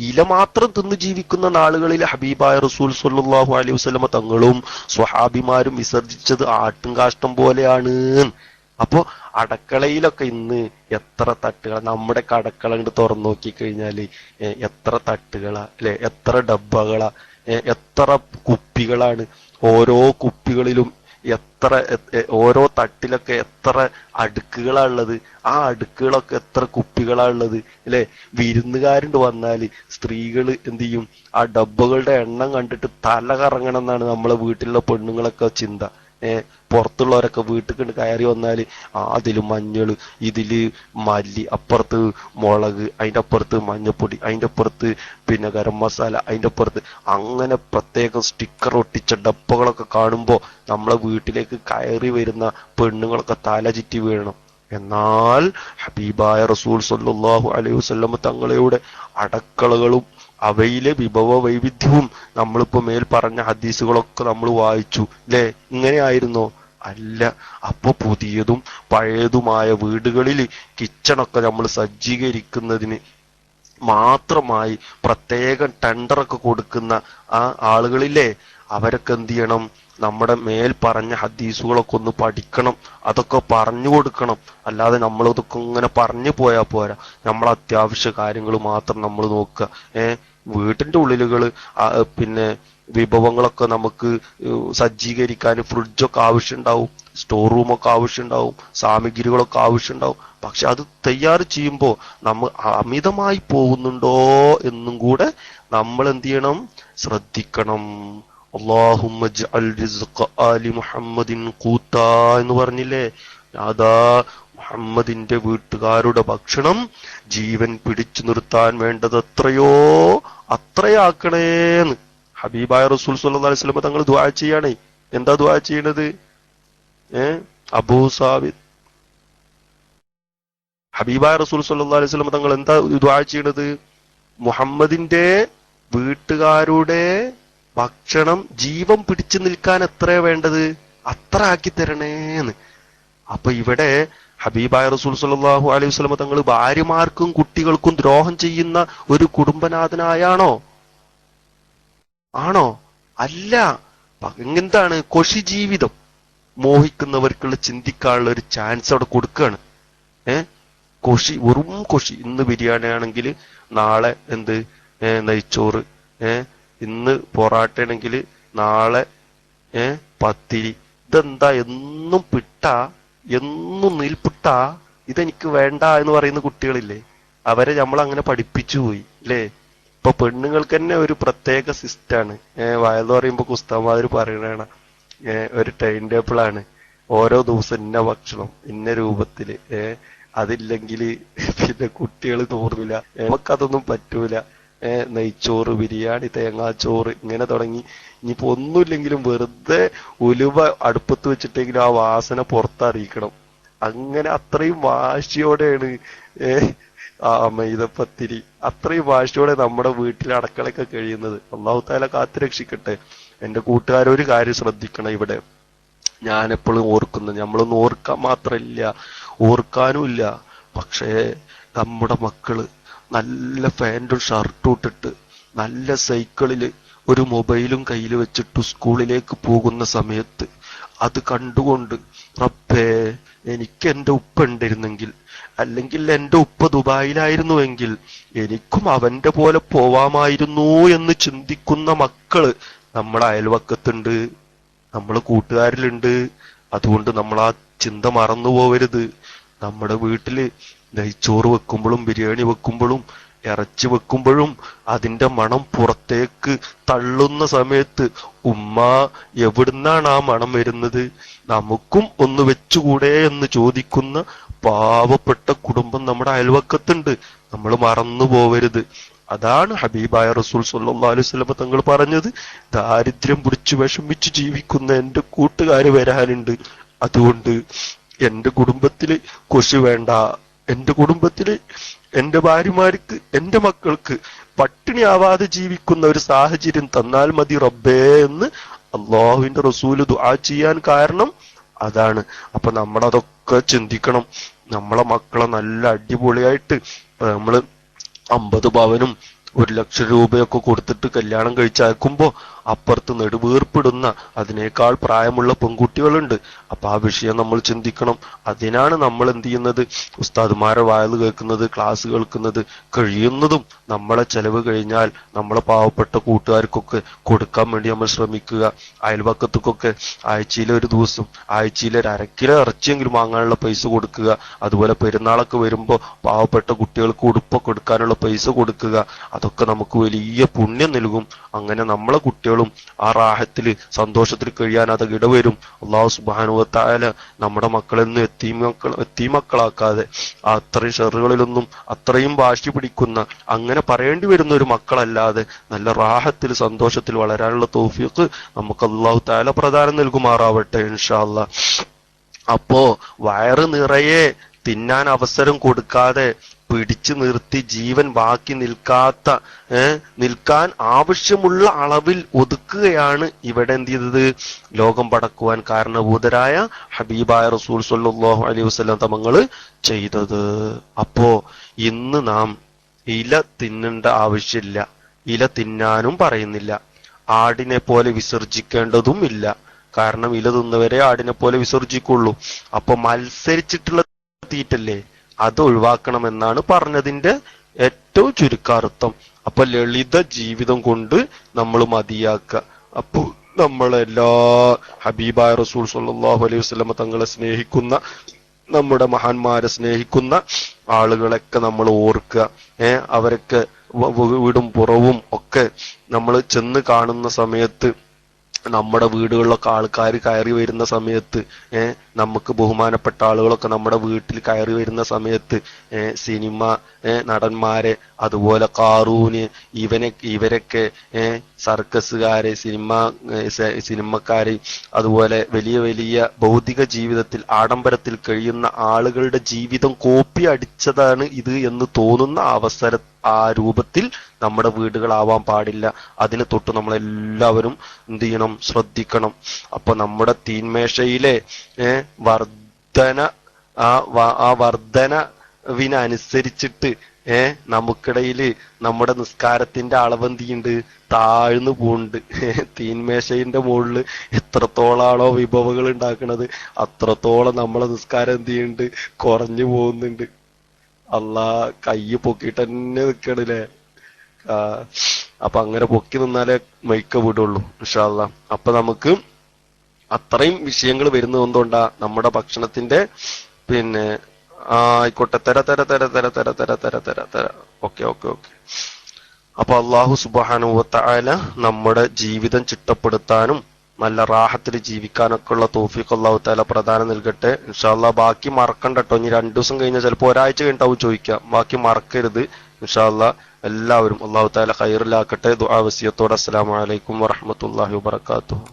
ഇല മാത്രം തിന്നു ജീവിക്കുന്ന നാളുകളിൽ ഹബീബായ റസൂൽ സ്വല്ലല്ലാഹു അലൈഹി വസല്ലമ തങ്ങളും സ്വഹാബിമാരും വിസർജിച്ചത് ആട്ടും കാഷ്ടം പോലെയാണ്. അപ്പോ അടക്കളയിലൊക്കെ ഇന്ന് എത്ര തട്ടുകൾ, നമ്മുടെ അടുക്കള കണ്ട് തുറന്നു നോക്കിക്കഴിഞ്ഞാല് എത്ര തട്ടുകളാ അല്ലെ? എത്ര ഡബ്ബകളാ, എത്ര കുപ്പികളാണ്. ഓരോ കുപ്പികളിലും ഓരോ തട്ടിലൊക്കെ എത്ര അടുക്കുകളാ ഉള്ളത്. ആ അടുക്കുകളൊക്കെ എത്ര കുപ്പികളാ ഉള്ളത് അല്ലെ? വിരുന്നുകാരുണ്ട് വന്നാല് സ്ത്രീകള് എന്ത് ചെയ്യും? ആ ഡബ്ബകളുടെ എണ്ണം കണ്ടിട്ട് തല കറങ്ങണം എന്നാണ് നമ്മളെ വീട്ടിലുള്ള പെണ്ണുങ്ങളൊക്കെ ചിന്ത. പുറത്തുള്ളവരൊക്കെ വീട്ടിൽ കൊണ്ട് കയറി വന്നാല് അതില് മഞ്ഞള്, ഇതില് മല്ലി, അപ്പുറത്ത് മുളക്, അതിന്റെ അപ്പുറത്ത് മഞ്ഞപ്പൊടി, അതിന്റെ അപ്പുറത്ത് പിന്നെ ഗരം മസാല, അതിന്റെ അപ്പുറത്ത് അങ്ങനെ പ്രത്യേകം സ്റ്റിക്കർ ഒട്ടിച്ച ഡപ്പകളൊക്കെ കാണുമ്പോ നമ്മളെ വീട്ടിലേക്ക് കയറി വരുന്ന പെണ്ണുങ്ങളൊക്കെ തല ചുറ്റി വീഴണം. എന്നാൽ ഹബീബായ റസൂൽ സല്ലല്ലാഹു അലൈഹി വസല്ലം തങ്ങളുടെ അടക്കളകളും അവയിലെ വിഭവ വൈവിധ്യവും നമ്മളിപ്പോ മേൽ പറഞ്ഞ ഹദീസുകളൊക്കെ നമ്മൾ വായിച്ചു അല്ലെ. ഇങ്ങനെയായിരുന്നോ? അല്ല. അപ്പൊ പുതിയതും പഴയതുമായ വീടുകളിൽ കിച്ചണൊക്കെ നമ്മൾ സജ്ജീകരിക്കുന്നതിന് മാത്രമായി പ്രത്യേകം ടെൻഡറൊക്കെ കൊടുക്കുന്ന ആ ആളുകളില്ലേ, അവരൊക്കെ എന്ത് ചെയ്യണം? നമ്മുടെ മേൽ പറഞ്ഞ ഹദീസുകളൊക്കെ ഒന്ന് പഠിക്കണം, അതൊക്കെ പറഞ്ഞു കൊടുക്കണം. അല്ലാതെ നമ്മളിതൊക്കെ ഇങ്ങനെ പറഞ്ഞു പോയാൽ പോരാ. നമ്മൾ അത്യാവശ്യ കാര്യങ്ങൾ മാത്രം നമ്മൾ നോക്കുക. വീട്ടിന്റെ ഉള്ളിലുകള് പിന്നെ വിഭവങ്ങളൊക്കെ നമുക്ക് സജ്ജീകരിക്കാൻ ഫ്രിഡ്ജൊക്കെ ആവശ്യമുണ്ടാവും, സ്റ്റോർ റൂമൊക്കെ ആവശ്യമുണ്ടാവും, സാമഗ്രികളൊക്കെ ആവശ്യമുണ്ടാവും. പക്ഷെ അത് തയ്യാറ് ചെയ്യുമ്പോൾ നമ്മൾ അമിതമായി പോകുന്നുണ്ടോ എന്നും കൂടെ നമ്മൾ എന്ത് ചെയ്യണം? ശ്രദ്ധിക്കണം. അല്ലാഹുമ്മ ജഅൽ റിസ്ഖ ആലി മുഹമ്മദിൻ ഖൂത്താ എന്ന് പറഞ്ഞില്ലേ? അതാ മുഹമ്മദിന്റെ വീട്ടുകാരുടെ ഭക്ഷണം ജീവൻ പിടിച്ചു നിർത്താൻ വേണ്ടത് എത്രയോ അത്രയാക്കണേന്ന് ഹബീബായ റസൂൽ സ്വല്ലല്ലാഹു അലൈഹി വസല്ലം തങ്ങൾ ദുആ ചെയ്യണേ. എന്താ ദുആ ചെയ്യണത്? അബൂ സാബിത്, ഹബീബായ റസൂൽ സ്വല്ലല്ലാഹു അലൈഹി വസല്ലം തങ്ങൾ എന്താ ദുആ ചെയ്യണത്? മുഹമ്മദിന്റെ വീട്ടുകാരുടെ ഭക്ഷണം ജീവൻ പിടിച്ചു നിൽക്കാൻ എത്രയാ വേണ്ടത്? അത്ര ആക്കി തരണേന്ന്. അപ്പൊ ഇവിടെ ഹബീബായ റസൂൽ സല്ലല്ലാഹു അലൈഹി വസല്ലം തങ്ങൾ ഭാര്യമാർക്കും കുട്ടികൾക്കും ദ്രോഹം ചെയ്യുന്ന ഒരു കുടുംബനാഥനായാണോ? ആണോ? അല്ല. എന്താണ്? കൊഷി ജീവിതം മോഹിക്കുന്നവർക്കുള്ള ചിന്തിക്കാനുള്ള ഒരു ചാൻസ് അവിടെ കൊടുക്കുകയാണ്. കൊഷി, വെറും കൊഷി. ഇന്ന് ബിരിയാണി ആണെങ്കിൽ നാളെ എന്ത് നെയ്ച്ചോറ്, ഇന്ന് പൊറാട്ടയാണെങ്കിൽ നാളെ പത്തിരി. ഇതെന്താ? എന്നും പിട്ടാ, എന്നും നെൽപ്പിട്ട, ഇതെനിക്ക് വേണ്ട എന്ന് പറയുന്ന കുട്ടികളില്ലേ, അവരെ നമ്മൾ അങ്ങനെ പഠിപ്പിച്ചു പോയി അല്ലേ. ഇപ്പൊ പെണ്ണുങ്ങൾക്ക് തന്നെ ഒരു പ്രത്യേക സിസ്റ്റാണ്. വയല് പറയുമ്പോ ഉസ്താദ്മാര് പറയണ ഒരു ടൈം ടേബിളാണ്. ഓരോ ദിവസം ഇന്ന ഭക്ഷണം ഇന്ന രൂപത്തില്. അതില്ലെങ്കിൽ പിന്നെ കുട്ടികൾ തോന്നില്ല. നമുക്കതൊന്നും പറ്റൂല. നെയ്ച്ചോറ്, ബിരിയാണി, തേങ്ങാച്ചോറ്, ഇങ്ങനെ തുടങ്ങി. ഇനിയിപ്പോ ഒന്നുമില്ലെങ്കിലും വെറുതെ ഉലുവ അടുപ്പത്ത് വെച്ചിട്ടെങ്കിലും ആ വാസന പുറത്തറിയിക്കണം. അങ്ങനെ അത്രയും വാശിയോടെയാണ് ആ മൈദപ്പത്തിരി, അത്രയും വാശിയോടെ നമ്മുടെ വീട്ടിലെ അടുക്കളയൊക്കെ കഴിയുന്നത്. അല്ലാഹു തആല കാത്തുരക്ഷിക്കട്ടെ. എന്റെ കൂട്ടുകാരൊരു കാര്യം ശ്രദ്ധിക്കണം. ഇവിടെ ഞാൻ എപ്പോഴും ഓർക്കുന്നത്, നമ്മളൊന്നും ഓർക്കാൻ മാത്രമില്ല, ഓർക്കാനും ഇല്ല. പക്ഷേ നമ്മുടെ മക്കള് നല്ല പാന്റും ഷർട്ടും ഇട്ടിട്ട് നല്ല സൈക്കിളില് ഒരു മൊബൈലും കയ്യിൽ വെച്ചിട്ട് സ്കൂളിലേക്ക് പോകുന്ന സമയത്ത് അത് കണ്ടുകൊണ്ട് റബ്ബേ, എനിക്ക് എന്റെ ഉപ്പ ഉണ്ടായിരുന്നെങ്കിൽ, അല്ലെങ്കിൽ എന്റെ ഉപ്പ ദുബായിലായിരുന്നുവെങ്കിൽ എനിക്കും അവന്റെ പോലെ പോവാമായിരുന്നു എന്ന് ചിന്തിക്കുന്ന മക്കള് നമ്മളെ അയൽവക്കത്തുണ്ട്, നമ്മളെ കൂട്ടുകാരിലുണ്ട്. അതുകൊണ്ട് നമ്മൾ ആ ചിന്ത മറന്നു പോവരുത്. നമ്മുടെ വീട്ടില് നെയ്ച്ചോറ് വെക്കുമ്പോഴും ബിരിയാണി വെക്കുമ്പോഴും ഇറച്ചി വെക്കുമ്പോഴും അതിന്റെ മണം പുറത്തേക്ക് തള്ളുന്ന സമയത്ത് ഉമ്മ എവിടുന്നാണ് ആ മണം വരുന്നത്, നമുക്കും ഒന്ന് വെച്ചുകൂടെ എന്ന് ചോദിക്കുന്ന പാവപ്പെട്ട കുടുംബം നമ്മുടെ അയൽവക്കത്തുണ്ട്. നമ്മൾ മറന്നു പോവരുത്. അതാണ് ഹബീബായ റസൂൽ സല്ലല്ലാഹു അലൈഹി വസല്ലം തങ്ങൾ പറഞ്ഞത്, ദാരിദ്ര്യം പിടിച്ചു വിഷമിച്ച് ജീവിക്കുന്ന എന്റെ കൂട്ടുകാര് വരാനുണ്ട്. അതുകൊണ്ട് എന്റെ കുടുംബത്തില് കൊശി വേണ്ട. എന്റെ കുടുംബത്തില് എന്റെ ഭാര്യമാർക്ക്, എന്റെ മക്കൾക്ക് പട്ടിണിയാവാതെ ജീവിക്കുന്ന ഒരു സാഹചര്യം തന്നാൽ മതി റബ്ബേ എന്ന് അള്ളാഹുവിന്റെ റസൂല് ദുആ ചെയ്യാൻ കാരണം അതാണ്. അപ്പൊ നമ്മളതൊക്കെ ചിന്തിക്കണം. നമ്മളെ മക്കളെ നല്ല അടിപൊളിയായിട്ട് നമ്മള് 50 പവനും 1 ലക്ഷം രൂപയൊക്കെ കൊടുത്തിട്ട് കല്യാണം കഴിച്ചയക്കുമ്പോ അപ്പുറത്ത് നെടുവീർപ്പിടുന്ന അതിനേക്കാൾ പ്രായമുള്ള പെൺകുട്ടികളുണ്ട്. അപ്പൊ ആ വിഷയം നമ്മൾ ചിന്തിക്കണം. അതിനാണ് നമ്മൾ എന്ത് ചെയ്യുന്നത്? ഉസ്താദുമാരെ വായല് കേൾക്കുന്നത്, ക്ലാസ് കേൾക്കുന്നത്. കഴിയുന്നതും നമ്മളെ ചെലവ് കഴിഞ്ഞാൽ നമ്മളെ പാവപ്പെട്ട കൂട്ടുകാർക്കൊക്കെ കൊടുക്കാൻ വേണ്ടി നമ്മൾ ശ്രമിക്കുക. അയൽവക്കത്തൊക്കെ ആഴ്ചയിലെ ഒരു ദിവസം, ആഴ്ചയിലെ 1/2 കിലോ ഇറച്ചിയെങ്കിലും വാങ്ങാനുള്ള പൈസ കൊടുക്കുക. അതുപോലെ പെരുന്നാളൊക്കെ വരുമ്പോ പാവപ്പെട്ട കുട്ടികൾക്ക് ഉടുപ്പൊക്കെ കൊടുക്കാനുള്ള പൈസ കൊടുക്കുക. അതൊക്കെ നമുക്ക് വലിയ പുണ്യം നൽകും. അങ്ങനെ നമ്മളെ കുട്ടികൾ മക്കളും ആ റാഹത്തില് സന്തോഷത്തിൽ കഴിയാൻ അത് ഇടവരും. അള്ളാഹു സുബ്ഹാനഹു വ തആല നമ്മുടെ മക്കളെന്ന് എത്തീമക്കളാക്കാതെ അത്രയും ഷെറുകളിലൊന്നും അത്രയും വാശി പിടിക്കുന്ന അങ്ങനെ പറയേണ്ടി വരുന്ന ഒരു മക്കളല്ലാതെ നല്ല റാഹത്തിൽ സന്തോഷത്തിൽ വളരാനുള്ള തൗഫീഖ് നമുക്ക് അള്ളാഹു തആല പ്രദാനം നൽകുമാറാവട്ടെ ഇൻഷാ അല്ലാഹ്. അപ്പോ വയറ് നിറയെ തിന്നാൻ അവസരം കൊടുക്കാതെ പിടിച്ചു നിർത്തി ജീവൻ ബാക്കി നിൽക്കാൻ ആവശ്യമുള്ള അളവിൽ ഒതുക്കുകയാണ് ഇവിടെ എന്ത് ചെയ്തത്, ലോകം പടക്കുവാൻ കാരണഭൂതരായ ഹബീബായ റസൂൽ സ്വല്ലല്ലാഹു അലൈഹി വസല്ലം തങ്ങൾ ചെയ്തത്. അപ്പോ ഇന്ന് നാം ഇല തിന്നേണ്ട ആവശ്യമില്ല, ഇല തിന്നാനും പറയുന്നില്ല, ആടിനെ പോലെ വിസർജിക്കേണ്ടതും ഇല്ല. കാരണം ഇല തിന്നവരെ ആടിനെ പോലെ വിസർജിക്കുള്ളൂ. അപ്പൊ മത്സരിച്ചിട്ടുള്ള തീറ്റല്ലേ, അത് ഒഴിവാക്കണമെന്നാണ് പറഞ്ഞതിന്റെ ഏറ്റവും ചുരുക്കാർത്ഥം. അപ്പൊ ലളിത ജീവിതം കൊണ്ട് നമ്മൾ മതിയാക്കുക. അപ്പൊ നമ്മളെല്ലാ ഹബീബായ റസൂൽ സ്വല്ലല്ലാഹു അലൈഹി വസല്ലം തങ്ങളെ സ്നേഹിക്കുന്ന, നമ്മുടെ മഹാന്മാരെ സ്നേഹിക്കുന്ന ആളുകളൊക്കെ നമ്മൾ ഓർക്കുക. അവരൊക്കെ വീടും പുറവും ഒക്കെ നമ്മൾ ചെന്ന് കാണുന്ന സമയത്ത്, നമ്മുടെ വീടുകളിലൊക്കെ ആൾക്കാർ കയറി വരുന്ന സമയത്ത്, നമുക്ക് ബഹുമാനപ്പെട്ട ആളുകളൊക്കെ നമ്മുടെ വീട്ടിൽ കയറി വരുന്ന സമയത്ത് സിനിമ നടന്മാരെ, അതുപോലെ കാറൂന്, ഇവരൊക്കെ സർക്കസുകാരെ, സിനിമക്കാരെ, അതുപോലെ വലിയ വലിയ ഭൗതിക ജീവിതത്തിൽ ആഡംബരത്തിൽ കഴിയുന്ന ആളുകളുടെ ജീവിതം കോപ്പി അടിച്ചതാണ് ഇത് എന്ന് തോന്നുന്ന ആ രൂപത്തിൽ നമ്മുടെ വീടുകളാവാൻ പാടില്ല. അതിന് തൊട്ട് നമ്മളെല്ലാവരും എന്ത് ചെയ്യണം, ശ്രദ്ധിക്കണം. അപ്പൊ നമ്മുടെ തീന്മേശയിലെ വർധനവിനനുസരിച്ചിട്ട് നമുക്കിടയില് നമ്മുടെ നിസ്കാരത്തിന്റെ അളവെന്തിയുണ്ട്, താഴ്ന്നു പോകുന്നുണ്ട്. തീന്മേശയുടെ മുകളില് എത്രത്തോളാണോ വിഭവങ്ങൾ ഉണ്ടാക്കുന്നത് അത്രത്തോളം നമ്മളെ നിസ്കാരം എന്ത് ചെയ്യുന്നുണ്ട്, കുറഞ്ഞു പോകുന്നുണ്ട്. അല്ലാ, കൈ പൊക്കിയിട്ട് തന്നെ നിക്കണില്ലേ. അപ്പൊ അങ്ങനെ പൊക്കി നിന്നാലേ മൈക്ക വിടുള്ളൂ ഇൻഷാ അല്ലാഹ്. അപ്പൊ നമുക്ക് അത്രയും വിഷയങ്ങൾ വരുന്നതുകൊണ്ടാ നമ്മുടെ ഭക്ഷണത്തിന്റെ ആയിക്കോട്ടെ, ഓക്കെ. അപ്പൊ അള്ളാഹു സുബ്ഹാനഹു വ തആല നമ്മുടെ ജീവിതം ചിട്ടപ്പെടുത്താനും നല്ല റാഹത്തിൽ ജീവിക്കാനൊക്കെ ഉള്ള തൗഫീഖ് അള്ളാഹു തആല പ്രദാനം നൽകട്ടെ ഇൻഷാ അല്ലാഹ്. ബാക്കി മറക്കണ്ട കേട്ടോ. ഇനി 2 ദിവസം കഴിഞ്ഞാൽ ചിലപ്പോൾ ഒരാഴ്ച കഴിഞ്ഞിട്ടാവും ചോദിക്കാം. ബാക്കി മറക്കരുത് ഇൻഷാ അല്ലാഹ്. എല്ലാവരും അള്ളാഹു തആല ഖൈറിലാക്കട്ടെ. ദുആ വസിയത്തോടെ അസ്സലാമു അലൈക്കും വറഹ്മത്തുള്ളാഹി വബറകാതുഹു.